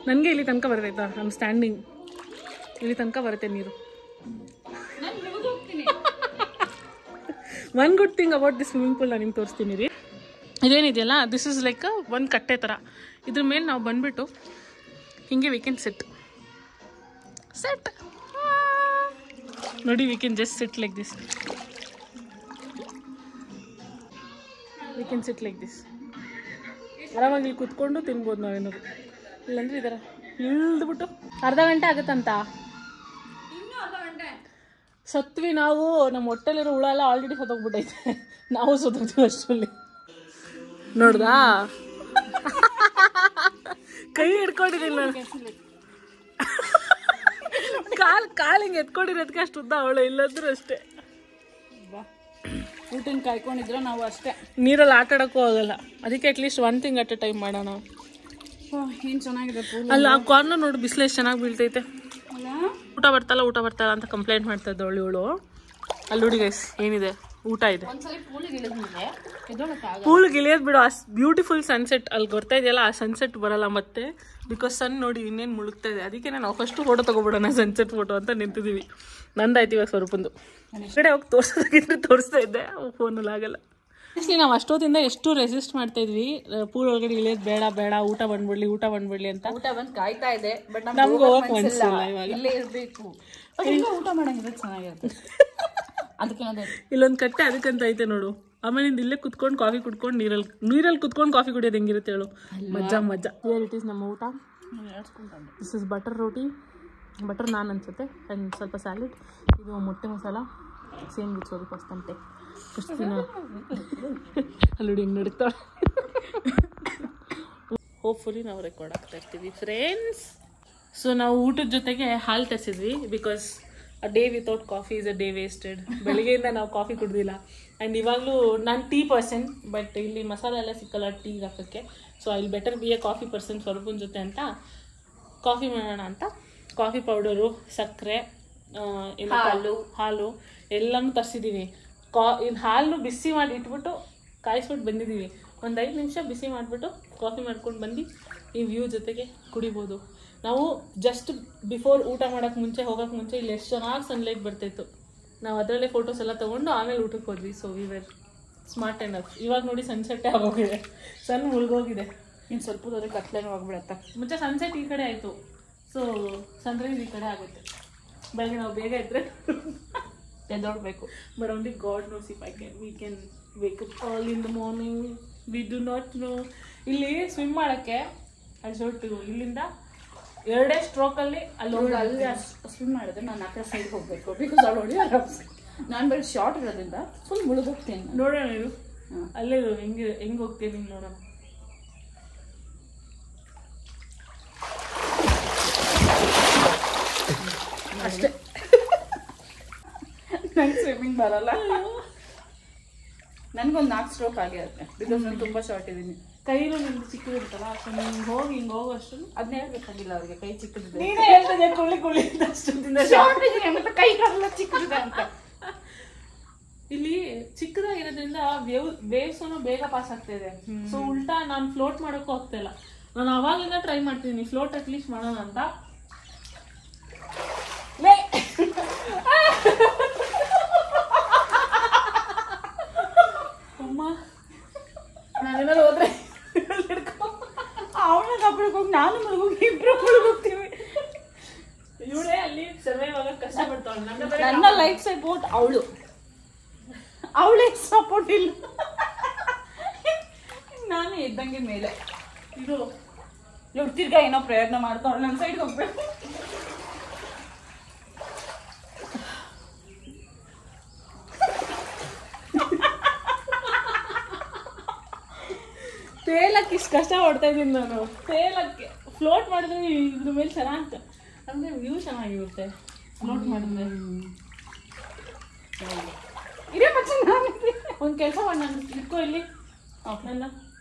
Speaker 1: ನನಗೆ ಇಲ್ಲಿ ತನಕ ಬರ್ತೈತಾ? ನಮ್ಮ ಸ್ಟ್ಯಾಂಡಿಂಗ್ ಇಲ್ಲಿ ತನಕ ಬರುತ್ತೆ ನೀರು. One good thing about the swimming pool ನಾನು ನಿಮ್ಗೆ ತೋರಿಸ್ತೀನಿ ರೀ. ಇದೇನಿದೆಯಲ್ಲ, ದಿಸ್ ಇಸ್ ಲೈಕ್ ಒಂದು ಕಟ್ಟೆ ಥರ. ಇದ್ರ ಮೇಲೆ ನಾವು ಬಂದುಬಿಟ್ಟು ಹಿಂಗೆ ವಿ ಕ್ಯಾನ್ ಸಿಟ್ ನೋಡಿ. We can just sit like this. We can sit like this. ಆರಾಮಾಗಿ ಇಲ್ಲಿ ಕೂತ್ಕೊಂಡು ತಿನ್ಬೋದು ನಾವೇನಾದ್ರು. ಇಲ್ಲಾಂದ್ರೆ ಈ ಥರ ಇಳಿದ್ಬಿಟ್ಟು ಅರ್ಧ ಗಂಟೆ ಆಗುತ್ತಂತ. ಸತ್ವಿ ನಾವು. ನಮ್ಮ ಹೊಟ್ಟೆಲಿರೋ ಹುಳ ಎಲ್ಲ ಆಲ್ರೆಡಿ ಸತ್ತೋಗ್ಬಿಟ್ಟೈತೆ. ನಾವು ಸತ್ತೋಗ್ತೀವಿ ಅಷ್ಟರಲ್ಲಿ. ನೋಡ್ದಾ? ಕೈ ಹಿಡ್ಕೊಂಡಿದ್ದೀನಿ ನಾನು. ಕಾಲು ಹಿಂಗೆ ಎತ್ಕೊಂಡಿರೋದಕ್ಕೆ ಅಷ್ಟು ಉದ್ದ ಅವಳು, ಇಲ್ಲಂದ್ರೂ ಅಷ್ಟೇ.
Speaker 2: ಊಟನ ಕಾಯ್ಕೊಂಡಿದ್ರೆ ನಾವು ಅಷ್ಟೇ.
Speaker 1: ನೀರಲ್ಲಿ ಆಟ ಆಡೋಕ್ಕೂ ಆಗಲ್ಲ, ಅದಕ್ಕೆ at least one thing at A time ಮಾಡೋಣ.
Speaker 2: ಏನು ಚೆನ್ನಾಗಿದೆ ಪೂಲ್.
Speaker 1: ಅಲ್ಲ ಆ ಕಾರ್ನರ್ ನೋಡು, ಬಿಸಿಲು ಎಷ್ಟು ಚೆನ್ನಾಗಿ ಬೀಳ್ತೈತೆ.
Speaker 2: ಅಲ್ಲ
Speaker 1: ಊಟ ಬರ್ತಾಳ ಅಂತ ಕಂಪ್ಲೇಂಟ್ ಮಾಡ್ತಾ ಇದ್ದವಳು ಇವಳು. ಅಲ್ಲಿ ನೋಡಿ ಗೈಸ್ ಏನಿದೆ, ಊಟ ಇದೆ.
Speaker 2: ಒಂದ್ಸಲ ಪೂಲಿಗೆ ಇಳಿದ್ಮೇಲೆ ಎದ್ದೋಳಕ್ಕಾಗಲ್ಲ.
Speaker 1: ಪೂಲ್ಗೆ ಇಳಿಯೋದು ಬಿಡು, ಅಷ್ಟು ಬ್ಯೂಟಿಫುಲ್ ಸನ್ಸೆಟ್ ಅಲ್ಲಿ ಬರ್ತಾ ಇದೆಯಲ್ಲ, ಆ ಸನ್ಸೆಟ್ ಬರಲ್ಲ ಮತ್ತೆ. ಬಿಕಾಸ್ ಸನ್ ನೋಡಿ ಇನ್ನೇನು ಮುಳುಗ್ತಾ ಇದೆ. ಅದಕ್ಕೆ ನಾವು ಫಸ್ಟು ಫೋಟೋ ತೊಗೊಬಿಡೋಣ, ಸನ್ಸೆಟ್ ಫೋಟೋ ಅಂತ ನಿಂತಿದ್ದೀವಿ. ನಂದಾಯ್ತು ಇವಾಗ ಸ್ವರೂಪಂದು. ಕಡೆ ಹೋಗಿ ತೋರಿಸೋದಕ್ಕಿಂತ ತೋರಿಸ್ತಾ ಇದ್ದೆ, ಫೋನಲ್ಲಿ ಆಗಲ್ಲ. ಆ್ಯಕ್ಚುಲಿ ನಾವು ಅಷ್ಟೊತ್ತಿಂದ ಎಷ್ಟು ರೆಸಿಸ್ಟ್ ಮಾಡ್ತಾ ಇದ್ವಿ, ಪೂಲ್ ಒಳಗಡೆ ಇಳಿಯೋದು ಬೇಡ, ಊಟ ಬಂದ್ಬಿಡ್ಲಿ ಅಂತ.
Speaker 2: ಊಟ ಬಂದು ಕಾಯ್ತಾ ಇದೆ, ಬಟ್
Speaker 1: ನಮ್ಗೆ ಹೋಗಕ್ಕೆ ಮನಸ್ಸಿಲ್ಲ ಇವಾಗ.
Speaker 2: ಇಲ್ಲೇ ಇರಬೇಕು. ಊಟ ಮಾಡಂಗಿದ್ರೆ ಚೆನ್ನಾಗಿರುತ್ತೆ. ಅದಕ್ಕೆ
Speaker 1: ಇಲ್ಲೊಂದು ಕಟ್ಟೆ ಅದಕ್ಕಂತ ಐತೆ ನೋಡು. ಆಮೇಲೆ ಇಲ್ಲೇ ಕುತ್ಕೊಂಡು ಕಾಫಿ ಕುಡ್ಕೊಂಡು ನೀರಲ್ಲಿ ಕುತ್ಕೊಂಡು ಕಾಫಿ ಕುಡಿಯೋದು ಹೆಂಗಿರುತ್ತೆ ಹೇಳು, ಮಜಾ. ಹಿಯರ್ ಇಟ್ ಈಸ್ ನಮ್ಮ ಊಟ. This is butter roti, butter naan ಅನ್ಸುತ್ತೆ, ಆ್ಯಂಡ್ ಸ್ವಲ್ಪ ಸ್ಯಾಲೆಡ್. ಇದು ಮೊಟ್ಟೆ ಮಸಾಲ, ಸೇಮ್ ವಿತ್ ಸ್ವಲ್ಪ ಅಷ್ಟಂತೆ. ಎಷ್ಟು ದಿನ ಅಲ್ಲಿ ಹಿಂಗೆ ನಡೀತಾಳೆ. ಹೋಪ್ಫುಲಿ ನಾವು ರೆಕಾರ್ಡ್ ಆಗ್ತಾ ಇರ್ತೀವಿ ಫ್ರೆಂಡ್ಸ್. ಸೊ ನಾವು ಊಟದ ಜೊತೆಗೆ ಹಾಲು ತರಿಸಿದ್ವಿ, because a day without coffee is a day wasted. ಬೆಳಿಗ್ಗೆಯಿಂದ ನಾವು ಕಾಫಿ ಕುಡ್ದಿಲ್ಲ. ಆ್ಯಂಡ್ ಇವಾಗಲೂ ನಾನು ಟೀ ಪರ್ಸನ್, ಬಟ್ ಇಲ್ಲಿ ಮಸಾಲೆ ಎಲ್ಲ ಸಿಕ್ಕಲ್ಲ ಟೀಗೆ ಹಾಕೋಕ್ಕೆ. So I will better be a coffee person ಸ್ವರೂಪನ ಜೊತೆ ಅಂತ ಕಾಫಿ ಮಾಡೋಣ ಅಂತ ಕಾಫಿ ಪೌಡರು, ಸಕ್ಕರೆ, ಹಾಲು ಎಲ್ಲನೂ ತರಿಸಿದ್ದೀವಿ. ಇದು ಹಾಲು ಬಿಸಿ ಮಾಡಿ ಇಟ್ಬಿಟ್ಟು ಕಾಯಿಸ್ಬಿಟ್ಟು ಬಂದಿದ್ದೀವಿ. ಒಂದು 5 ನಿಮಿಷ ಬಿಸಿ ಮಾಡಿಬಿಟ್ಟು ಕಾಫಿ ಮಾಡ್ಕೊಂಡು ಬಂದು ಈ ವ್ಯೂ ಜೊತೆಗೆ ಕುಡಿಬೋದು. ನಾವು ಜಸ್ಟ್ ಬಿಫೋರ್ ಊಟ ಮಾಡೋಕ್ಕೆ ಮುಂಚೆ, ಹೋಗೋಕ್ಕೆ ಮುಂಚೆ ಇಲ್ಲಿ ಎಷ್ಟು ಚೆನ್ನಾಗಿ ಸನ್ಲೈಟ್ ಬರ್ತಾಯಿತ್ತು. ನಾವು ಅದರಲ್ಲೇ ಫೋಟೋಸ್ ಎಲ್ಲ ತೊಗೊಂಡು ಆಮೇಲೆ ಊಟಕ್ಕೆ ಹೋದ್ವಿ. So we were smart enough. ಇವಾಗ ನೋಡಿ ಸನ್ಸೆಟ್ಟೇ ಆಗೋಗಿದೆ, ಸನ್ ಮುಳುಗೋಗಿದೆ.
Speaker 2: ಇನ್ನು ಸ್ವಲ್ಪ ದೂರ ಕತ್ಲೇನೂ ಹೋಗ್ಬಿಡತ್ತೆ.
Speaker 1: ಮುಂಚೆ ಸನ್ಸೆಟ್ ಈ ಕಡೆ ಆಯಿತು, ಸೊ ಸನ್ರೈಸ್ ಈ ಕಡೆ ಆಗುತ್ತೆ. ಬೆಳಗ್ಗೆ ನಾವು ಬೇಗ ಇದ್ದರೆ
Speaker 2: ಎದ್ದೋಡ್ಬೇಕು.
Speaker 1: But only God knows if we can wake up all in the morning. We do not know. ಇಲ್ಲಿ ಸ್ವಿಮ್ ಮಾಡೋಕ್ಕೆ ಅಲ್ಸೊಟ್ಟು ಇಲ್ಲಿಂದ 2 ಸ್ಟ್ರೋಕಲ್ಲಿ
Speaker 2: ಅಲ್ಲಿ ಸ್ವಿಮ್ ಮಾಡಿದ್ರೆ ನಾನು ಆ ಕಡೆ ಸೈಡ್ ಹೋಗಬೇಕು. ಬಿಕಾಸ್ ಅವ್ಳು ಹೊಡಿಯೋಲ್ಲ. ನಾನು ಬರೀ ಶಾರ್ಟ್ ಇರೋದ್ರಿಂದ ಫುಲ್ ಮುಳುಗೋಗ್ತೀನಿ.
Speaker 1: ನೋಡೋಣ ಇದು ಅಲ್ಲೇ ಹೆಂಗೆ ಹೋಗ್ತೀನಿ ನಿಮ್ಗೆ ನೋಡೋಣ.
Speaker 2: ಅಷ್ಟೇ. ನಂಗೆ ಸ್ವಿಮ್ಮಿಂಗ್ ಬರಲ್ಲ. ನನಗೊಂದು 4 ಸ್ಟ್ರೋಕ್ ಆಗಿರುತ್ತೆ, ಬಿಕಾಸ್ ನಾನು ತುಂಬ ಶಾರ್ಟ್ ಇದ್ದೀನಿ.
Speaker 1: ಕೈಲೂ ನಿಮ್ದು ಚಿಕ್ಕದಿರ್ತಲ್ಲ, ಸೊ ಹಿಂಗೆ ಹೋಗಿ ಅಷ್ಟು
Speaker 2: ಅದನ್ನ ಹೇಳ್ಬೇಕಾಗಿಲ್ಲ ಅವ್ರಿಗೆ, ಕೈ ಚಿಕ್ಕದಿದೆ.
Speaker 1: ನೀನೇ ಹೇಳ್ತಿದ್ದೆ ಕುಳ್ಳಿ ಅಷ್ಟೊಂದಿಂದ
Speaker 2: ಶಾರ್ಟ್ ಇದ್ದೀನಿ ಮತ್ತೆ ಕೈ ಕಾಲೆಲ್ಲ ಚಿಕ್ಕದಿದೆ ಅಂತ.
Speaker 1: ಇಲ್ಲಿ ಚಿಕ್ಕದಾಗಿರೋದ್ರಿಂದ ವೇವ್ಸೂ ಬೇಗ ಪಾಸ್ ಆಗ್ತಾ ಇದೆ. ಸೊ ಉಲ್ಟಾ ನಾನು ಫ್ಲೋಟ್ ಮಾಡೋಕ್ಕೂ ಹೋಗ್ತಾ ಇಲ್ಲ. ನಾನು ಅವಾಗಿಂದ ಟ್ರೈ ಮಾಡ್ತಿದ್ದೀನಿ ಫ್ಲೋಟ್ ಅಟ್ಲೀಸ್ಟ್ ಮಾಡೋಣ ಅಂತ. ಅಮ್ಮ
Speaker 2: ನಾನೇನಾದ್ರು ಹೋದ್ರೆ ಅವಳ ಕಬ್ಬಳಿಗೆ ಹೋಗಿ ನಾನು ಮುಳುಗೋಗಿ ಇಬ್ರು ಮುಳುಗೋಗ್ತೀವಿ.
Speaker 1: ಇವಳೇ ಅಲ್ಲಿ ಸರ್ವೈವ್ ಆಗಕ್ಕೆ ಕಷ್ಟ ಪಡ್ತಾವಳು.
Speaker 2: ನನ್ನ ಲೈಫ್ ಸಪೋರ್ಟ್ ಅವಳೇ ಸಪೋರ್ಟ್ ಇಲ್ಲ. ನಾನೇ ಇದ್ದಂಗೆ ಮೇಲೆ
Speaker 1: ಇದು
Speaker 2: ಇವ್ರು ತಿರ್ಗಾ ಏನೋ ಪ್ರಯತ್ನ ಮಾಡ್ತಾವಳು, ನನ್ನ ಸೈಡ್ ಹೋಗ್ಬೇಕು.
Speaker 1: ತೇಲಕ್ಕೆ ಇಷ್ಟು ಕಷ್ಟ ಪಡ್ತಾ ಇದ್ದೀನಿ ನಾನು. ತೇಲಕ್ಕೆ ಫ್ಲೋಟ್ ಮಾಡಿದ್ರೆ ಇದ್ರ ಮೇಲೆ ಚೆನ್ನಾಗಿ ಅಂದರೆ ವ್ಯೂ ಚೆನ್ನಾಗಿರುತ್ತೆ ಫ್ಲೋಟ್ ಮಾಡಿದ್ರೆ.
Speaker 2: ಇದೇ ಪಕ್ಷ
Speaker 1: ಒಂದು ಕೆಲಸ ಮಾಡಿ ನಾನು ಇಟ್ಕೋ ಇಲ್ಲಿ ನನ್ನ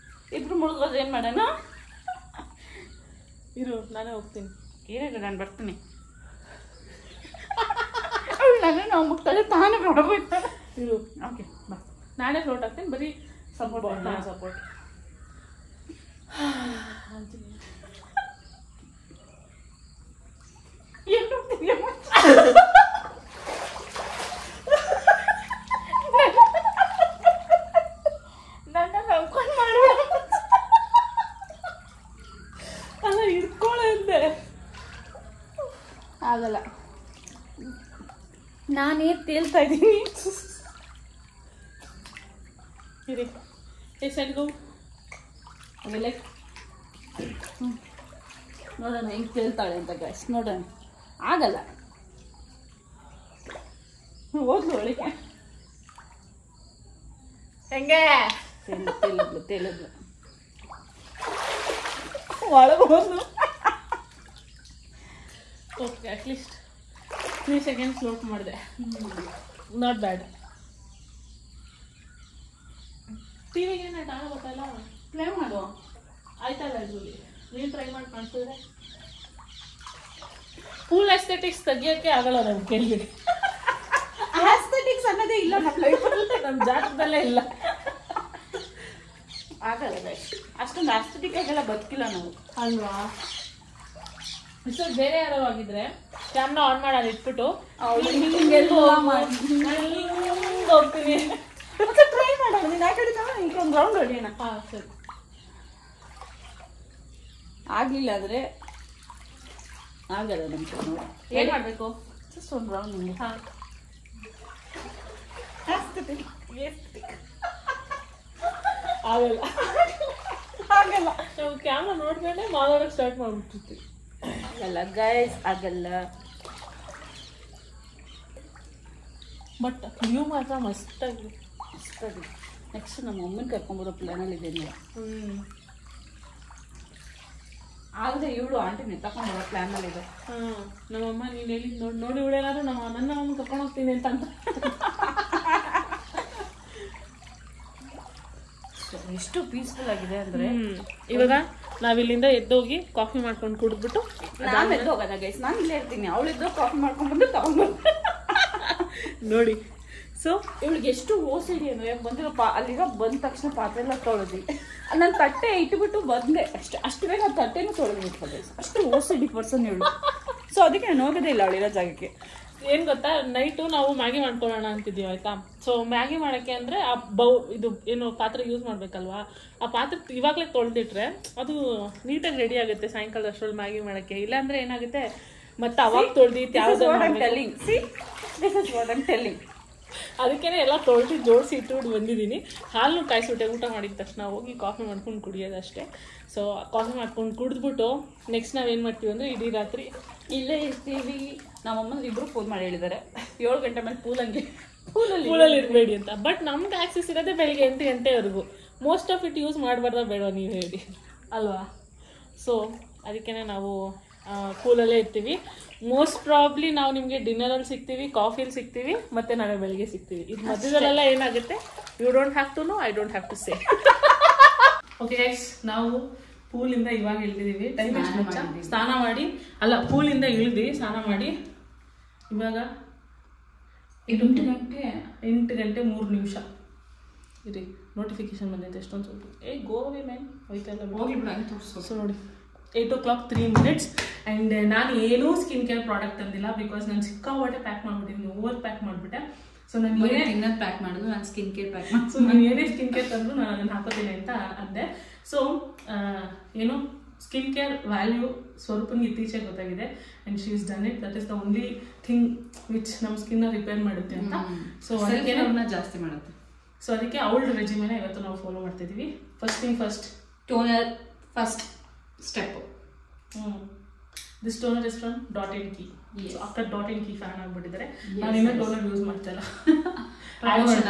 Speaker 2: ಇಬ್ರು ಮುಳುಗೋದ್ರೆ ಏನು ಮಾಡೋಣ?
Speaker 1: ಇರು ನಾನೇ ಹೋಗ್ತೀನಿ.
Speaker 2: ಏನಿದೆ ನಾನು ಬರ್ತೀನಿ. ನಾನೇ ನಾವು ಮುಗ್ತಾಳೆ ತಾನೇ ಹೊಡಗೋಯ್ತಾಳೆ.
Speaker 1: ಇರು
Speaker 2: ಓಕೆ ಬಾ,
Speaker 1: ನಾನೇ ಫ್ಲೋಟ್ ಆಗ್ತೀನಿ. ಬರೀ ಸಪೋರ್ಟ್ ಸಪೋರ್ಟ್
Speaker 2: ನನ್ನ ನಂಬ್ಕೊಂಡು ಮಾಡೋಣ.
Speaker 1: ಅಲ್ಲ ಇಟ್ಕೊಳ್ಳೆ
Speaker 2: ಆಗಲ್ಲ, ನಾನೇ ತೇಲ್ತಾ ಇದ್ದೀನಿ.
Speaker 1: ಇರಿ ಸೈಡ್ಗೋ
Speaker 2: ಆಮೇಲೆ ನೋಡೋಣ ಹೆಂಗೆ ತೇಲ್ತಾಳೆ ಅಂತ ಗೈಸ್, ನೋಡೋಣ. ಆಗಲ್ಲ, ಓದ್ಲು ಒಳಗೆ
Speaker 1: ಹೆಂಗೆ
Speaker 2: ತೇಲಿದ್ಲು ಒಳಗೆ ಹೋದ್ಲು.
Speaker 1: ಓಕೆ ಅಟ್ಲೀಸ್ಟ್ 3 seconds ಲೋಟ್ ಮಾಡಿದೆ. Not bad. ಟಿವಿಗೆ ಏನು ಆಗ ಗೊತ್ತಲ್ಲ,
Speaker 2: ಪ್ಲೇ ಮಾಡು.
Speaker 1: ಆಯ್ತಲ್ಲ ಇದರಲ್ಲಿ. ನೀನು ಟ್ರೈ ಮಾಡಿ ಕಾಣಿಸಿದ್ರೆ ಫುಲ್ ಎಸ್ಥೆಟಿಕ್ಸ್ ತೆಗಿಯೋಕ್ಕೆ ಆಗಲ್ಲ ನಮ್ಮ ಕೈಲಿ.
Speaker 2: ಆಸ್ಥೆಟಿಕ್ಸ್ ಅನ್ನೋದೇ ಇಲ್ಲ ನಮ್ಮ ಲೈಫಲ್ಲಿ,
Speaker 1: ನಮ್ಮ ಜಾತಕದಲ್ಲೇ ಇಲ್ಲ.
Speaker 2: ಆಗಲ್ಲ ಗೈಸ್, ಅಷ್ಟೊಂದು ಆಸ್ಥೆಟಿಕ್ ಆಗೆಲ್ಲ ಬದುಕಿಲ್ಲ ನಾವು
Speaker 1: ಅಲ್ವಾ? ಸೊ ಬೇರೆ ಯಾರೋ ಆಗಿದ್ರೆ ಕ್ಯಾಮ್ರಾ ಆನ್ ಮಾಡಿ ಅಲ್ಲಿ ಇಟ್ಬಿಟ್ಟು ಹೋಗ್ತೀನಿ.
Speaker 2: ಮತ್ತೆ ಟ್ರೈ ಮಾಡೋಣ. ನೀನು ಆ ಕಡೆ ತಗೊಂಡು ಈಗ ಒಂದು ರೌಂಡ್ ಹೊಡಿಯೋಣ.
Speaker 1: ಹಾಂ ಸರಿ.
Speaker 2: ಆಗಲಿಲ್ಲ ಆದರೆ ಆಗಲ್ಲ ನಮ್ಮ ಕಡೆ. ನೋಡಿ
Speaker 1: ಏನು ಮಾಡಬೇಕು?
Speaker 2: ಜಸ್ಟ್ ಒಂದು ರೌಂಡ್ ನಿಮಗೆ.
Speaker 1: ಹಾಂ ಆಗಲ್ಲ
Speaker 2: ಆಗಲ್ಲ.
Speaker 1: ನಾವು ಕ್ಯಾಮ್ರಾ ನೋಡ್ಕೊಂಡೆ ಮಾತಾಡೋಕೆ ಸ್ಟಾರ್ಟ್ ಮಾಡ್ಬಿಟ್ಟಿರ್ತೀವಿ.
Speaker 2: ಆಗಲ್ಲ ಗೈಸ್, ಆಗಲ್ಲ.
Speaker 1: ಬಟ್ ವ್ಯೂ ಮಾತ್ರ ಮಸ್ತಾಗಿದೆ.
Speaker 2: ಮಸ್ತಾಗಿದೆ. ನೆಕ್ಸ್ಟ್ ನಮ್ಮ ಅಮ್ಮನ ಕರ್ಕೊಂಬರೋ ಪ್ಲಾನಲ್ಲಿ ಇದೆ. ಆದರೆ ಇವಳು ಆಂಟಿನ ತಗೊಂಡ್ಬರೋ ಪ್ಲ್ಯಾನಲ್ಲಿ ಇದೆ.
Speaker 1: ಹಾಂ, ನಮ್ಮಮ್ಮ ನೀನು ಹೇಳಿದ್ದು ನೋಡಿ ಇವಳೇನಾದ್ರು ನನ್ನ ಅಮ್ಮನ ಕರ್ಕೊಂಡು ಹೋಗ್ತೀನಿ ಅಂತ.
Speaker 2: ಎಷ್ಟು ಪೀಸ್ಫುಲ್ ಆಗಿದೆ ಅಂದರೆ.
Speaker 1: ಇವಾಗ ನಾವಿಲ್ಲಿಂದ ಎದ್ದೋಗಿ ಕಾಫಿ ಮಾಡ್ಕೊಂಡು ಕುಡಿದ್ಬಿಟ್ಟು
Speaker 2: ನಾನು ಎದ್ದು ಹೋಗೋದ ಗೈಸ್, ನಾನು ಇಲ್ಲೇ ಇರ್ತೀನಿ. ಅವಳಿದ್ದು ಕಾಫಿ ಮಾಡ್ಕೊಂಡ್ಬಂದು ತಗೊಂಡ್ಬಂದು
Speaker 1: ನೋಡಿ. ಸೊ
Speaker 2: ಇವಳಿಗೆ ಎಷ್ಟು ಓಸಿಡಿ ಅಂದರೆ ಬಂದಿರೋ ಅಲ್ಲಿರೋ ಬಂದ ತಕ್ಷಣ ಪಾತ್ರೆ ಎಲ್ಲ ತೊಳೆದಿ ನನ್ನ ತಟ್ಟೆ ಇಟ್ಬಿಟ್ಟು ಬಂದೆ ಅಷ್ಟು ಬೇಗ ಆ ತಟ್ಟೆನೂ ತೊಳೆದ್ಬಿಟ್ಟು ಗೈಸ್. ಅಷ್ಟು ಓಸಿಡಿ ಪರ್ಸನ್ ಇವಳು. ಸೊ ಅದಕ್ಕೆ ನಾನು ಹೋಗೋದೇ ಇಲ್ಲ ಅವಳಿರೋ ಜಾಗಕ್ಕೆ.
Speaker 1: ಏನು ಗೊತ್ತಾ, ನೈಟು ನಾವು ಮ್ಯಾಗಿ ಮಾಡ್ಕೊಳ್ಳೋಣ ಅಂತಿದ್ದೀವಿ ಆಯಿತಾ. ಸೊ ಮ್ಯಾಗಿ ಮಾಡೋಕ್ಕೆ ಅಂದರೆ ಆ ಇದು ಏನು ಪಾತ್ರೆ ಯೂಸ್ ಮಾಡಬೇಕಲ್ವಾ, ಆ ಪಾತ್ರೆ ಇವಾಗಲೇ ತೊಳೆದಿಟ್ರೆ ಅದು ನೀಟಾಗಿ ರೆಡಿ ಆಗುತ್ತೆ ಸಾಯಂಕಾಲ ಅಷ್ಟರಲ್ಲಿ ಮ್ಯಾಗಿ ಮಾಡೋಕ್ಕೆ. ಇಲ್ಲಾಂದರೆ ಏನಾಗುತ್ತೆ ಮತ್ತೆ ಅವಾಗ ತೊಳೆದಿತ್ತು
Speaker 2: ಟೆಲ್ಲಿಂಗ್.
Speaker 1: ಅದಕ್ಕೇನೆ ಎಲ್ಲ ತೊಳೆದು ಜೋಡಿಸಿ ಇಟ್ಬಿಟ್ಟು ಬಂದಿದ್ದೀನಿ. ಹಾಲು ಕಾಯಿಸ್ಬಿಟ್ಟೆ ಊಟ ಮಾಡಿದ ತಕ್ಷಣ ಹೋಗಿ ಕಾಫಿ ಮಾಡ್ಕೊಂಡು ಕುಡಿಯೋದಷ್ಟೇ. ಸೊ ಕಾಫಿ ಮಾಡ್ಕೊಂಡು ಕುಡಿದ್ಬಿಟ್ಟು ನೆಕ್ಸ್ಟ್ ನಾವೇನು ಮಾಡ್ತೀವಿ ಅಂದರೆ ಇಡೀ ರಾತ್ರಿ
Speaker 2: ಇಲ್ಲೇ ಇರ್ತೀವಿ. ನಮ್ಮಮ್ಮ ಇಬ್ಬರು ಫೋನ್ ಮಾಡಿ ಹೇಳಿದ್ದಾರೆ 7 ಗಂಟೆ ಮೇಲೆ
Speaker 1: ಪೂಲಲ್ಲಿ ಇರಬೇಡಿ ಅಂತ. ಬಟ್ ನಮ್ಗೆ ಆಕ್ಸೆಸ್ ಇರೋದೇ ಬೆಳಿಗ್ಗೆ 8 ಗಂಟೆವರೆಗೂ. ಮೋಸ್ಟ್ ಆಫ್ ಇಟ್ ಯೂಸ್ ಮಾಡಬಾರ್ದ ಬೇಡ ನೀವು ಹೇಳಿ ಅಲ್ವಾ? ಸೊ ಅದಕ್ಕೇ ನಾವು ಪೂಲಲ್ಲೇ ಇರ್ತೀವಿ. ಮೋಸ್ಟ್ ಪ್ರಾಬ್ಲಿ ನಾವು ನಿಮಗೆ ಡಿನ್ನರಲ್ಲಿ ಸಿಗ್ತೀವಿ, ಕಾಫಿಲಿ ಸಿಗ್ತೀವಿ, ಮತ್ತು ನಾಳೆ ಬೆಳಿಗ್ಗೆ ಸಿಗ್ತೀವಿ. ಇದು ಮಧ್ಯದಲ್ಲೆಲ್ಲ ಏನಾಗುತ್ತೆ, you don't have to know, I don't have to say. Okay guys, ನಾವು ಪೂಲಿಂದ ಇವಾಗ ಇಳಿದಿದ್ದೀವಿ. ಟೈಮ್ ಎಷ್ಟು? ಸ್ನಾನ ಮಾಡಿ ಅಲ್ಲ, ಪೂಲಿಂದ ಇಳಿದು ಸ್ನಾನ ಮಾಡಿ ಇವಾಗ 8 ಗಂಟೆ 3 ನಿಮಿಷ. ಇರಿ, ನೋಟಿಫಿಕೇಶನ್ ಬಂದೈತೆ ಎಷ್ಟೊಂದು ಸ್ವಲ್ಪ. ಗೋವಿ ಮ್ಯಾನ್ ಹೋಯ್ತಲ್ಲ ಹೋಗಿ ಬಿಡ. ಸೊ ನೋಡಿ 8 o'clock 3 minutes. ಆ್ಯಂಡ್ ನಾನು ಏನೂ ಸ್ಕಿನ್ ಕೇರ್ ಪ್ರಾಡಕ್ಟ್ ತಂದಿಲ್ಲ, ಬಿಕಾಸ್ ನಾನು ಸಿಕ್ಕಾಪಟ್ಟೆ ಪ್ಯಾಕ್ ಮಾಡ್ಬಿಟ್ಟಿದ್ದೀನಿ, ಓವರ್ ಪ್ಯಾಕ್ ಮಾಡಿಬಿಟ್ಟೆ. ಸೊ ನಾನು ಏನೇ
Speaker 2: ತಿನ್ನೋದು ಪ್ಯಾಕ್ ಮಾಡೋದು, ನಾನು ಸ್ಕಿನ್ ಕೇರ್ ಪ್ಯಾಕ್ ಮಾಡಿ.
Speaker 1: ಸೊ ನಾನು ಏನೇ ಸ್ಕಿನ್ ಕೇರ್ ತಂದ್ರು ನಾನು ಅದನ್ನು ಹಾಕೋತೀನಿ ಅಂತ ಅಂದೆ. ಸೊ ಏನು ಸ್ಕಿನ್ ಕೇರ್ ವ್ಯಾಲ್ಯೂ ಸ್ವರೂಪನಿಗೆ ಇತ್ತೀಚೆಗೆ ಗೊತ್ತಾಗಿದೆ. And she is done it. That is the only thing which ನಮ್ಮ ಸ್ಕಿನ್ನ ರಿಪೇರ್ ಮಾಡುತ್ತೆ ಅಂತ. ಸೊ ಅದಕ್ಕೆ
Speaker 2: ಜಾಸ್ತಿ ಮಾಡುತ್ತೆ.
Speaker 1: ಸೊ ಅದಕ್ಕೆ ಅವಳ ರೆಜಿಮೇನ ಇವತ್ತು ನಾವು ಫಾಲೋ ಮಾಡ್ತಿದ್ದೀವಿ. First
Speaker 2: toner first step.
Speaker 1: This toner is from dot in key. ಅಕ್ಕ ಡಾಟ್ ಇನ್ ಕೀ ಫ್ಯಾನ್ ಆಗ್ಬಿಟ್ಟಿದ್ದಾರೆ. ನಾನು ಇನ್ನೂ ಟೋನರ್ ಯೂಸ್ ಮಾಡ್ತಾ ಇಲ್ಲ.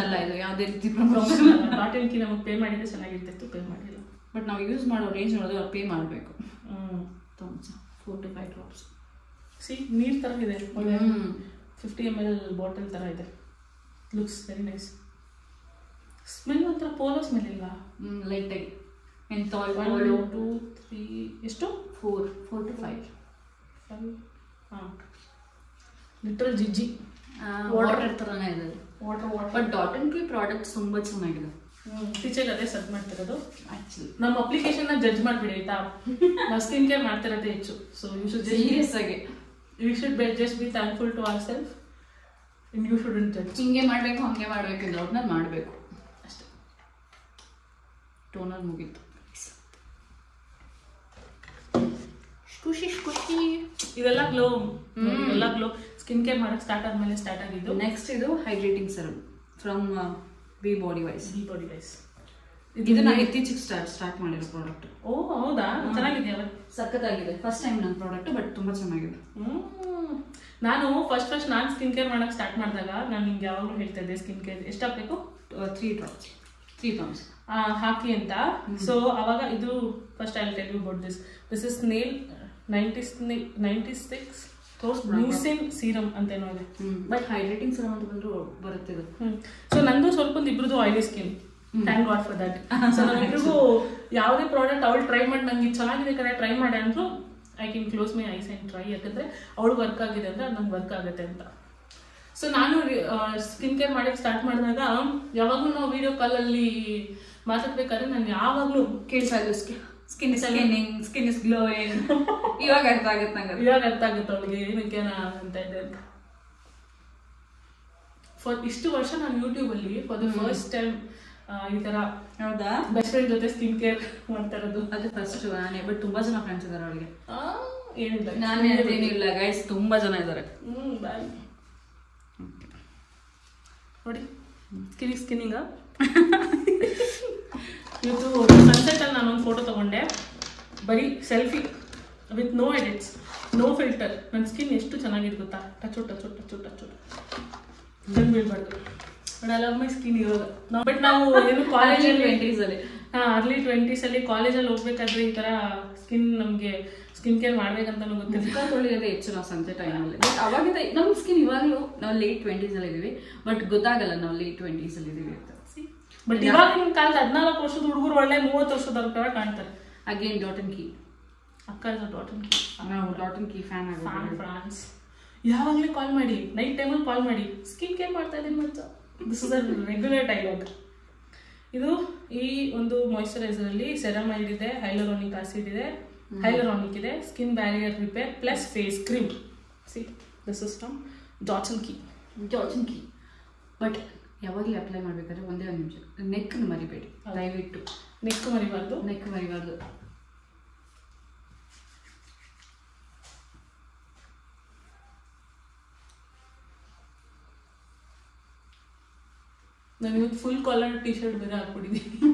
Speaker 2: ಅಲ್ಲ ಇದು ಯಾವುದೇ ರೀತಿ
Speaker 1: ಡಾಟ್ ಇನ್ ಕೀ ನಮಗೆ ಪೇ ಮಾಡಿದ್ರೆ ಚೆನ್ನಾಗಿರ್ತಿತ್ತು, ಪೇ ಮಾಡಿಲ್ಲ.
Speaker 2: ಬಟ್ ನಾವು ಯೂಸ್ ಮಾಡೋ ರೇಂಜ್ ನೋಡಿದ್ರೆ ಅವ್ರು ಪೇ ಮಾಡಬೇಕು. 4 to 5 drops.
Speaker 1: ಸಿ ನೀರು ಥರ ಇದೆ, 50 ml ಬಾಟಲ್ ಥರ ಇದೆ. Looks very nice. ಸ್ಮೆಲ್ ಒಂಥರ ಪೋಲೋ ಸ್ಮೆಲ್ ಇಲ್ವಾ?
Speaker 2: ಲೈಟಾಗಿ ಮೆಂಥಾಲ್.
Speaker 1: 1 2 3 ಎಷ್ಟು?
Speaker 2: 4 to 5.
Speaker 1: ಹಾಂ, ಲಿಟ್ರಲ್ ಜಿಜ್ಜಿ
Speaker 2: ವಾಟರ್ ಥರನೇ ಇದೆ.
Speaker 1: Water
Speaker 2: but dot and key products ತುಂಬ ಚೆನ್ನಾಗಿದೆ.
Speaker 1: ಇತ್ತೀಚೆಗೆ ಅದೇ ಸರ್ಚ್ ಮಾಡ್ತಿರೋದು.
Speaker 2: ಆ್ಯಕ್ಚುಲಿ
Speaker 1: ನಮ್ಮ ಅಪ್ಲಿಕೇಶನ್ನ ಜಡ್ಜ್ ಮಾಡಿಬಿಡಿ ಆಯ್ತಾ. ನಾವು ಸ್ಕಿನ್ ಕೇರ್ ಮಾಡ್ತಿರೋದೇ ಹೆಚ್ಚು. ಸೊ ಯು ಶುಡ್
Speaker 2: ಸೀರಿಯಸ್ ಆಗಿ
Speaker 1: we should just be thankful to our self. In you shouldn't judge.
Speaker 2: ಹಿಂಗೆ ಮಾಡಬೇಕು ಹಂಗೆ ಮಾಡಬೇಕು ಇಲ್ಲ ಅವ್ರನ್ನ ಮಾಡಬೇಕು ಅಷ್ಟೇ. ಟೋನರ್ ಮುಗೀತು. ಖುಷಿ
Speaker 1: ಇದೆಲ್ಲ ಗ್ಲೋ ಸ್ಕಿನ್ ಕೇರ್ ಮಾಡೋಕ್ಕೆ ಸ್ಟಾರ್ಟ್ ಆದಮೇಲೆ ಸ್ಟಾರ್ಟ್ ಆಗಿದ್ದು.
Speaker 2: ನೆಕ್ಸ್ಟ್ ಇದು hydrating serum from be body wise.
Speaker 1: ಇದು
Speaker 2: ನಾನು ಇತ್ತೀಚೆಗೆ ಸ್ಟಾರ್ಟ್ ಮಾಡಿರೋ ಪ್ರಾಡಕ್ಟ್.
Speaker 1: ಓ ಹೌದಾ? ಚೆನ್ನಾಗಿದೆಯಲ್ಲ,
Speaker 2: ಸಖತ್ತಾಗಿದೆ. ಫಸ್ಟ್ ಟೈಮ್ ನನ್ನ ಪ್ರಾಡಕ್ಟ್, ಬಟ್ ತುಂಬ ಚೆನ್ನಾಗಿದೆ.
Speaker 1: ನಾನು ಫಸ್ಟ್ ನಾನು ಸ್ಕಿನ್ ಕೇರ್ ಮಾಡೋಕ್ಕೆ ಸ್ಟಾರ್ಟ್ ಮಾಡಿದಾಗ ನಾನು ನಿಮ್ಗೆ ಯಾವಾಗಲೂ ಹೇಳ್ತಾ ಇದ್ದೆ ಸ್ಕಿನ್ ಕೇರ್ ಎಷ್ಟು ಹಾಕಬೇಕು,
Speaker 2: 3 drops
Speaker 1: ಹಾಕಿ ಅಂತ. ಸೊ ಅವಾಗ ಇದು first I will tell you about this is snail 96 mucin serum ಅಂತೇನೋ ಇದೆ.
Speaker 2: ಬಟ್ ಹೈಡ್ರೇಟಿಂಗ್ ಸಿರಮ್ ಅಂತ ಬಂದ್ರು ಬರುತ್ತೆ ಇದು.
Speaker 1: ಸೊ ನಂದು ಸ್ವಲ್ಪ ಇಬ್ರದ್ದು oily skin. Thank god for that. So ನಮ್ಮಿಬ್ರಿಗೂ ಯಾವುದೇ ಪ್ರಾಡಕ್ಟ್ ಅವಳು ಟ್ರೈ ಮಾಡಿ ನಂಗೆ ಚೆನ್ನಾಗಿದೆ ಕಡೆ ಟ್ರೈ ಮಾಡಿ ಅಂದ್ರು I can close my ice and try. ಯಾಕಂದ್ರೆ ಅವಳು ವರ್ಕ್ ಆಗಿದೆ ಅಂದ್ರೆ ಅದು ನಂಗೆ ವರ್ಕ್ ಆಗುತ್ತೆ ಅಂತ. ಸೊ ನಾನು ಸ್ಕಿನ್ ಕೇರ್ ಮಾಡಕ್ಕೆ ಸ್ಟಾರ್ಟ್ ಮಾಡಿದಾಗ ಯಾವಾಗಲೂ ನಾವು ವಿಡಿಯೋ ಕಾಲಲ್ಲಿ ಮಾತಾಡ್ಬೇಕಾದ್ರೆ ನಾನು ಯಾವಾಗಲೂ
Speaker 2: ಕೇಳ್ತಾ ಇದ್ದು skin is skinning, skin is glowing. ಇವಾಗ ಅರ್ಥ ಆಗುತ್ತೆ ನಂಗೆ.
Speaker 1: ಇವಾಗ ಅರ್ಥ ಆಗುತ್ತೆ ಅವಳಿಗೆ ಏನಕ್ಕೆ ಅಂತ ಇದೆ ಅಂತ. ಇಷ್ಟು ವರ್ಷ ನಾನು ಯೂಟ್ಯೂಬಲ್ಲಿ ಫಾರ್ ದ ಫಸ್ಟ್ ಟೈಮ್ ಈ ತರ
Speaker 2: ಹೌದಾ
Speaker 1: ಬೆಸ್ಟ್ ಫ್ರೆಂಡ್ ಜೊತೆ ಸ್ಕಿನ್ ಕೇರ್ ಮಾಡ್ತಾ ಇರೋದು.
Speaker 2: ಅದು ಫಸ್ಟ್ ನಾನೇ. ಬಟ್ ತುಂಬಾ ಜನ ಫ್ರೆಂಡ್ಸ್ ಇದಾರೆ ಅವಳಿಗೆ.
Speaker 1: ಏನಿಲ್ಲ
Speaker 2: ನಾನು ಹೇಳ್ತೇನಿಲ್ಲ ಗೈಸ್, ತುಂಬಾ ಜನ ಇದ್ದಾರೆ.
Speaker 1: ಬಾಯ್ ನೋಡಿ ಸ್ಕಿನ್ನಿಂಗ. ಇವತ್ತು ಸನ್ಸೆಟಲ್ಲಿ ನಾನೊಂದು ಫೋಟೋ ತಗೊಂಡೆ, ಬರೀ selfie with no edits, no filter. ನನ್ನ ಸ್ಕಿನ್ ಎಷ್ಟು ಚೆನ್ನಾಗಿದೆ ಗೊತ್ತಾ, ಟಚು ಟಚು ಟಚು ಟಚು ಕಣ್ಣು ಬೀಳ್ಬಾರ್ದು. But I love my skin ಇವಾಗ. ಬಟ್ ನಾವು ಏನು ಕಾಲೇಜಲ್ಲಿ ಅರ್ಲಿ 20s ಅಲ್ಲಿ ಕಾಲೇಜಲ್ಲಿ ಹೋಗ್ಬೇಕಾದ್ರೆ ಈ ಥರ ಸ್ಕಿನ್ ನಮಗೆ ಸ್ಕಿನ್ ಕೇರ್ ಮಾಡ್ಬೇಕಂತ ಗೊತ್ತಿಲ್ಲ.
Speaker 2: ತೊಳೆಯೋದೇ ಹೆಚ್ಚು ನಾವು ಸಂಜೆ ಟೈಮಲ್ಲಿ. ಬಟ್ ಅವಾಗಿಂದ ನಮ್ಮ ಸ್ಕಿನ್ ಇವಾಗಲೂ ನಾವು ಲೇಟ್ 20s ಅಲ್ಲಿ ಇದೀವಿ, ಬಟ್ ಗೊತ್ತಾಗಲ್ಲ ನಾವು ಲೇಟ್ 20s ಅಲ್ಲಿ ಇದೀವಿ ಅಂತ.
Speaker 1: ಬಟ್ ಇವಾಗಿನ ಕಾಲದ 14 ವರ್ಷದ ಹುಡುಗರು ಒಳ್ಳೆ 30 ವರ್ಷದವ್ರ ತರ ಕಾಣ್ತಾರೆ.
Speaker 2: ಅಗೇನ್ ಡಾಟನ್ ಕೀ
Speaker 1: ಅಕ್ಕ ಡಾಟನ್ ಕೀ.
Speaker 2: ನಾವು ಡಾಟನ್ ಕೀ ಫ್ಯಾನ್
Speaker 1: ಫ್ರಾನ್ಸ್. ಯಾವಾಗಲೇ ಕಾಲ್ ಮಾಡಿ, ನೈಟ್ ಟೈಮಲ್ಲಿ ಕಾಲ್ ಮಾಡಿ, ಸ್ಕಿನ್ ಕೇರ್ ಮಾಡ್ತಾ ಇದ್ದೀನಿ ಅಂತ. This is a regular dialogue. ಇದು ಈ ಒಂದು ಮಾಯಿಶ್ಚರೈಸರಲ್ಲಿ ಸೆರಮೈಡ್ ಇದೆ, ಹೈಲುರಾನಿಕ್ ಆಸಿಡ್ ಇದೆ, ಹೈಲುರಾನಿಕ್ ಇದೆ, skin barrier repair plus face cream. See this is from Dot and Key.
Speaker 2: But ಯಾವಾಗಲೇ ಅಪ್ಲೈ ಮಾಡಬೇಕಾದ್ರೆ ಒಂದೇ ಒಂದು ನಿಮಿಷ ನೆಕ್ನ ಮರಿಬೇಡಿ ದಯವಿಟ್ಟು.
Speaker 1: ನೆಕ್ ಮರಿಬಾರ್ದು. ನಾನು ಇವತ್ತು ಫುಲ್ ಕಾಲರ್ ಟಿ ಶರ್ಟ್ ಬೇರೆ ಹಾಕ್ಬಿಟ್ಟಿದ್ದೀನಿ.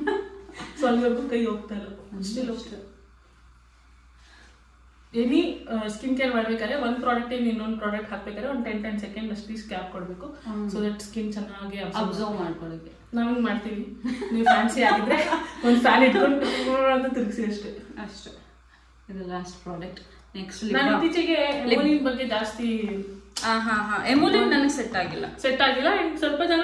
Speaker 1: ಸೊ ಅಲ್ಲಿವರೆಗೂ ಕೈ ಹೋಗ್ತಾ ಇಲ್ಲ. ಸ್ಟಿಲ್ ಹೋಗ್ತಾ. ಎನಿ ಸ್ಕಿನ್ ಕೇರ್ ಮಾಡ್ಬೇಕಾದ್ರೆ ಒಂದು ಪ್ರಾಡಕ್ಟ್ ಇನ್ನೊಂದು ಪ್ರಾಡಕ್ಟ್ ಹಾಕ್ಬೇಕಾದ್ರೆ ಒಂದು 10 ಸೆಕೆಂಡ್ ಅಷ್ಟು ಗ್ಯಾಪ್ ಕೊಡಬೇಕು. ಸೊ ದಟ್ ಸ್ಕಿನ್ ಚೆನ್ನಾಗಿ
Speaker 2: ಅಬ್ಸರ್ವ್ ಮಾಡ್ಕೊಳ್ಳೋಕೆ
Speaker 1: ನಾವು ಹಿಂಗೆ ಮಾಡ್ತೀವಿ. ನೀವು ಫ್ಯಾನ್ಸಿ ಆಗಿದ್ರೆ ಒಂದು ಫ್ಯಾನ್ ಇಟ್ಕೊಂಡು ಅಂತ ತಿರುಗಿಸಿ ಅಷ್ಟೇ.
Speaker 2: ಇದು ಲಾಸ್ಟ್ ಪ್ರಾಡಕ್ಟ್. ನೆಕ್ಸ್ಟ್
Speaker 1: ನಾನು ಇತ್ತೀಚೆಗೆ ಎಮೋಲಿನ್ ಬಗ್ಗೆ ಜಾಸ್ತಿ
Speaker 2: ಎಮೋಲಿನ್ ನನಗೆ ಸೆಟ್ ಆಗಿಲ್ಲ.
Speaker 1: ಅಂಡ್ ಸ್ವಲ್ಪ ಜನ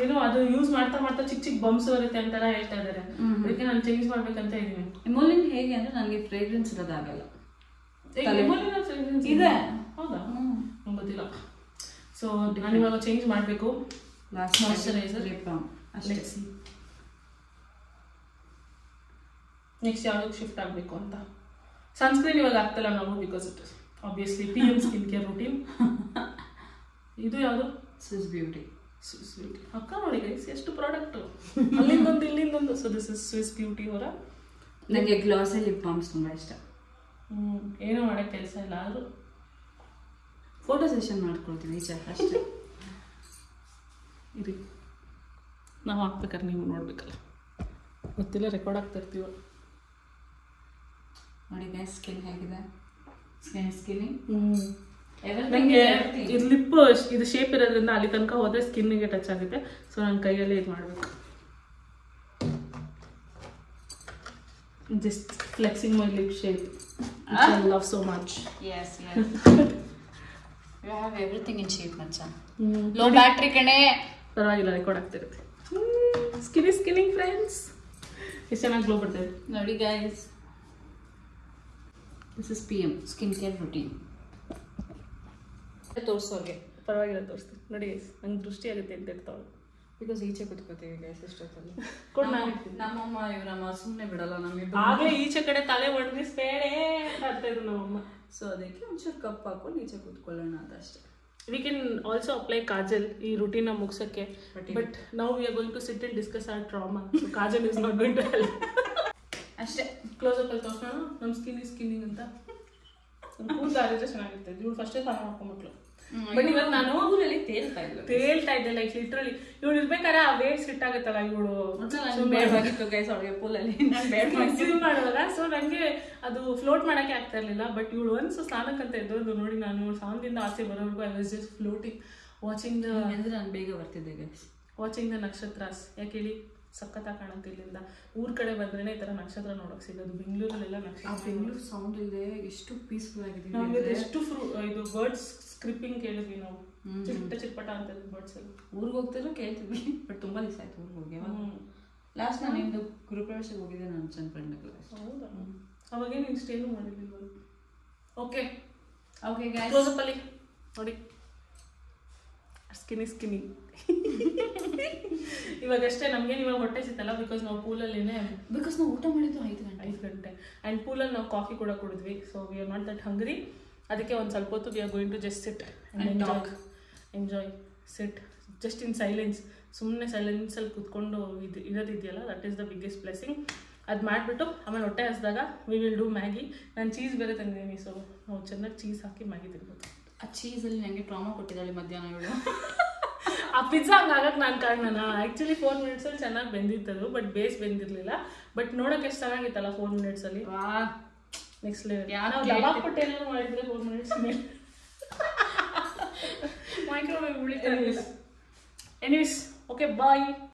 Speaker 1: ಏನೋ ಅದು ಯೂಸ್ ಮಾಡ್ತಾ ಚಿಕ್ಕ ಚಿಕ್ಕ ಬಂಪ್ಸ್ ಬರುತ್ತೆ ಅಂತೆಲ್ಲ ಹೇಳ್ತಾ ಇದ್ದಾರೆ. ಅದಕ್ಕೆ ನಾನು ಚೇಂಜ್ ಮಾಡ್ಬೇಕಂತ ಇದೀನಿ.
Speaker 2: ಎಮೋಲಿನ್ ಹೇಗೆ ಅಂದ್ರೆ ನನಗೆ ಫ್ರೇಗ್ರೆನ್ಸ್ ಇರೋದಾಗಲ್ಲ.
Speaker 1: ಇದೆ ಹೌದಾ, ನಂಗೆ ಗೊತ್ತಿಲ್ಲ. ಸೊ ನಾನು ಇವಾಗ ಚೇಂಜ್ ಮಾಡಬೇಕು.
Speaker 2: ಲಾಸ್ಟ್ ಮಾಯಿಶ್ಚರೈಸರ್ ಲಿಪ್ ಬಾಮ್ ಅಷ್ಟೇ.
Speaker 1: ನೆಕ್ಸ್ಟ್ ಯಾವುದಕ್ಕೆ ಶಿಫ್ಟ್ ಆಗಬೇಕು ಅಂತ. ಸನ್ಸ್ಕ್ರೀನ್ ಇವಾಗ ಆಗ್ತಿಲ್ಲ ನಾವು, because it obviously PM skin care routine. ಇದು ಯಾವುದು
Speaker 2: ಸ್ವಿಸ್ ಬ್ಯೂಟಿ.
Speaker 1: ಅಕ್ಕ ನೋಡಿ ಗೈಸ್ ಎಷ್ಟು ಪ್ರಾಡಕ್ಟ್, ಅಲ್ಲಿಂದೊಂದು ಇಲ್ಲಿಂದೊಂದು. So this is Swiss Beauty ಅವರ.
Speaker 2: ನನಗೆ ಗ್ಲಾಸಿ ಲಿಪ್ ಬಾಮ್ಸ್ ತುಂಬ ಇಷ್ಟ.
Speaker 1: ಏನೂ ಮಾಡೋಕ್ಕೆ ಕೆಲಸ ಇಲ್ಲ, ಆದರೂ
Speaker 2: ಫೋಟೋ ಸೆಷನ್ ಮಾಡ್ಕೊಳ್ತೀವಿ ಈಚೆ ಅಷ್ಟೇ.
Speaker 1: ಇರಿ ನಾವು ಹಾಕ್ಬೇಕಾದ್ರೆ ನೀವು ನೋಡ್ಬೇಕಲ್ಲ, ಗೊತ್ತಿಲ್ಲ ರೆಕಾರ್ಡ್ ಆಗ್ತಾ ಇರ್ತೀವ.
Speaker 2: ನೋಡಿ ಗೈಸ್ ಸ್ಕಿನ್ ಹೇಗಿದೆ. ಸ್ಕಿನ್ನಿಂಗ್
Speaker 1: ನನಗೆ ಇದು ಲಿಪ್ ಇದು ಶೇಪ್ ಇರೋದ್ರಿಂದ ಅಲ್ಲಿ ತನಕ ಹೋದರೆ ಸ್ಕಿನ್ನಿಗೆ ಟಚ್ ಆಗುತ್ತೆ. ಸೊ ನನ್ನ ಕೈಯಲ್ಲೇ ಇದು ಮಾಡಬೇಕು. Just flexing my lip shape which I love so much.
Speaker 2: Yes. You have everything in shape ಮಚ್ಚ. ಲೋ ಬ್ಯಾಟ್ರಿ ಕಣೆ,
Speaker 1: ಪರವಾಗಿಲ್ಲ ರೆಕಾರ್ಡ್ ಆಗ್ತಿರುತ್ತೆ. ಸ್ಕಿನ್ನಿಂಗ್ ಫ್ರೆಂಡ್ಸ್ ಎಷ್ಟು ಚೆನ್ನಾಗಿ ಗ್ಲೋ ಬರ್ತದೆ
Speaker 2: ನೋಡಿ guys. This is PM skin care routine. ತೋರಿಸೋರಿಗೆ
Speaker 1: ಪರವಾಗಿಲ್ಲ ತೋರಿಸ್ತೀನಿ ನೋಡಿ ಗೈಸ್. ನಂಗೆ ದೃಷ್ಟಿ ಆಗುತ್ತೆ ಅಂತ ಇರ್ತಾವಳು.
Speaker 2: ಬಿಕಾಸ್ ಈಚೆ ಕೂತ್ಕೋತೀವಿ ಗೈಸ್ ಇಷ್ಟೊತ್ತಲ್ಲಿ. ನಮ್ಮಮ್ಮ ಇವರಮ್ಮ ಸುಮ್ಮನೆ ಬಿಡಲ್ಲ ನಮ್ಮಿಬ್ಬರು.
Speaker 1: ಆಗಲೇ ಈಚೆ ಕಡೆ ತಲೆ ಒಣಗಿಸ್ಬೇಡೇ ಅಂತ ಇದ್ರು ನಮ್ಮಮ್ಮ.
Speaker 2: ಸೊ ಅದಕ್ಕೆ ಒಂಚೂರು ಕಪ್ ಹಾಕೊಂಡು ಈಚೆ ಕೂತ್ಕೊಳ್ಳೋಣ ಅಂತ ಅಷ್ಟೇ.
Speaker 1: We can also apply kajal ಈ ರೂಟೀನ ಮುಗಿಸೋಕ್ಕೆ. ಬಟ್ ನಾವು we are going to sit and discuss our trauma. So kajal is not going to help.
Speaker 2: ಅಷ್ಟೇ.
Speaker 1: ಕ್ಲೋಸ್ ಅಪ್ ಅಲ್ಲಿ ತೋರಿಸೋಣ ನಮ್ಮ ಸ್ಕಿನ್ನಿಂಗ್ ಅಂತ. ಕೂದಲು ಆರಿದ್ರೆ ಚೆನ್ನಾಗಿರ್ತದೆ. ಇವಳು ಫಸ್ಟೇ ಸ್ನಾನ ಮಾಡ್ಕೊಂಡ್ಬಿಟ್ಲು. ಬಟ್ ಇವಾಗ ನಾನು
Speaker 2: ಊರಲ್ಲಿ ತೇಲ್ತಾ
Speaker 1: ಇದ್ದೆ ಲೈಕ್ ಲಿಟ್ರಲಿ. ಇವಳು ಇರ್ಬೇಕಾದ್ರೆ ಆ ವೇಟ್ ಸಿಟ್ ಆಗುತ್ತಲ್ಲ, ಇವಳು
Speaker 2: ಬೇಡವಾಗಿತ್ತು ಗೈಸ್ ಅವಳಿಗೆ ಪೂಲಲ್ಲಿ
Speaker 1: ಮಾಡುವಾಗ. ಸೊ ನನಗೆ ಅದು ಫ್ಲೋಟ್ ಮಾಡೋಕ್ಕೆ ಆಗ್ತಾ ಇರಲಿಲ್ಲ. ಬಟ್ ಇವಳು ಒಂದು ಸ್ನಾನಕ್ಕಂತ ಎದ್ದೋದು ನೋಡಿ ನಾನು ಇವಳು ಸಾಂದಿಂದ ಆಸೆ ಬರೋವರೆಗೂ I was just floating watching the.
Speaker 2: ಅಂದರೆ ನಾನು ಬೇಗ ಬರ್ತಿದ್ದೆ ಗೈಸ್.
Speaker 1: Watching the ನಕ್ಷತ್ರಾಸ್. ಯಾಕೆ ಹೇಳಿ ಸಖತ್ತಾಗಿ ಕಾಣುತ್ತೆ ಇಲ್ಲಿಂದ. ಊರ್ ಕಡೆ ಬಂದ್ರೇನೆ ಈ ಥರ ನಕ್ಷತ್ರ ನೋಡೋಕೆ ಸಿಗೋದು. ಬೆಂಗಳೂರಲ್ಲೆಲ್ಲ ನಕ್ಷತ್ರ,
Speaker 2: ಬೆಂಗಳೂರು ಸೌಂಡ್ ಇಲ್ಲದೆ ಎಷ್ಟು ಪೀಸ್ಫುಲ್ ಆಗಿದೆ.
Speaker 1: ನಮ್ಗೆ ಎಷ್ಟು ಇದು ಬರ್ಡ್ಸ್ ಸ್ಕ್ರಿಪ್ಪಿಂಗ್ ಕೇಳಿದ್ವಿ ನಾವು, ಚಿಟ್ಪಟ ಅಂತ ಬರ್ಡ್ಸ್ ಎಲ್ಲ.
Speaker 2: ಊರಿಗೆ ಹೋಗ್ತಿದ್ರು ಕೇಳ್ತಿದ್ವಿ, ಬಟ್ ತುಂಬಾ ದಿವಸ ಆಯ್ತು ಊರಿಗೆ ಹೋಗಿ. ಲಾಸ್ಟ್ ನಾನು ನಿಮ್ದು ಗೃಹಪ್ರವೇಶಕ್ಕೆ ಹೋಗಿದ್ದೆ ನನ್ನ ನನ್ನ ಫ್ರೆಂಡ್.
Speaker 1: ಹೌದಾ? ಅವಾಗೇ ನೀನು ಸ್ಟೇನು ಮಾಡಿದ್ವಿ. ಓಕೆ
Speaker 2: ಓಕೆ ಗೈಸ್,
Speaker 1: ಕ್ಲೋಸಪ್ ಅಲ್ಲಿ ನೋಡಿ ಸ್ಕಿನಿ ಇವಾಗಷ್ಟೇ ನಮಗೆ ಇವಾಗ ಹೊಟ್ಟೆ ಸಿತ್ತಲ್ಲ, ಬಿಕಾಸ್ ನಾವು ಪೂಲಲ್ಲಿನೇ,
Speaker 2: ಬಿಕಾಸ್ ನಾವು ಊಟ ಮಾಡಿದ್ದು 5
Speaker 1: ಗಂಟೆ ಆ್ಯಂಡ್ ಪೂಲಲ್ಲಿ ನಾವು ಕಾಫಿ ಕೂಡ ಕುಡಿದ್ವಿ. So we are not that hungry. ಅದಕ್ಕೆ ಒಂದು ಸ್ವಲ್ಪ ಹೊತ್ತು we are going to just sit and enjoy sit just in silence. ಸುಮ್ಮನೆ ಸೈಲೆನ್ಸಲ್ಲಿ ಕೂತ್ಕೊಂಡು ಇರೋದಿದೆಯಲ್ಲ, that is the biggest blessing. ಅದು ಮಾಡಿಬಿಟ್ಟು ಆಮೇಲೆ ಹೊಟ್ಟೆ ಹಸಿದಾಗ ವಿ ವಿಲ್ ಡೂ ಮ್ಯಾಗಿ. ನಾನು ಚೀಸ್ ಬೇರೆ ತಂದಿದ್ದೀನಿ, ಸೊ ನಾವು ಚೆನ್ನಾಗಿ ಚೀಸ್ ಹಾಕಿ ಮ್ಯಾಗಿ ತಿನ್ಬೋದು.
Speaker 2: ಆ ಚೀಸಲ್ಲಿ ನನಗೆ ಟ್ರಾಮಾ ಕೊಟ್ಟಿದ್ದಾಳೆ ಮಧ್ಯಾಹ್ನ ಇವಳು.
Speaker 1: ಆ ಪಿಜ್ಜಾ ಹಂಗಾಗಕ್ಕೆ ನಾನು ಕಾರಣನ? ಆ್ಯಕ್ಚುಲಿ 4 ಮಿನಿಟ್ಸಲ್ಲಿ ಚೆನ್ನಾಗಿ ಬೆಂದಿತ್ತದು, ಬಟ್ ಬೇಸ್ ಬೆಂದಿರಲಿಲ್ಲ. ಬಟ್ ನೋಡೋಕೆ ಎಷ್ಟು ಚೆನ್ನಾಗಿತ್ತಲ್ಲ 4 ಮಿನಿಟ್ಸಲ್ಲಿ. Next level. ನಾವು ಲವಾಬ್ ಪಟ್ಟೇನೋ ಮಾಡಿದ್ರೆ 4 ಮಿನಿಟ್ಸ್ ಮೇಲೆ ಮೈಕ್ರೋವೇವ್ ಉಳಿತಾರೆ. ಎನಿವೇಸ್ ಓಕೆ ಬಾಯ್.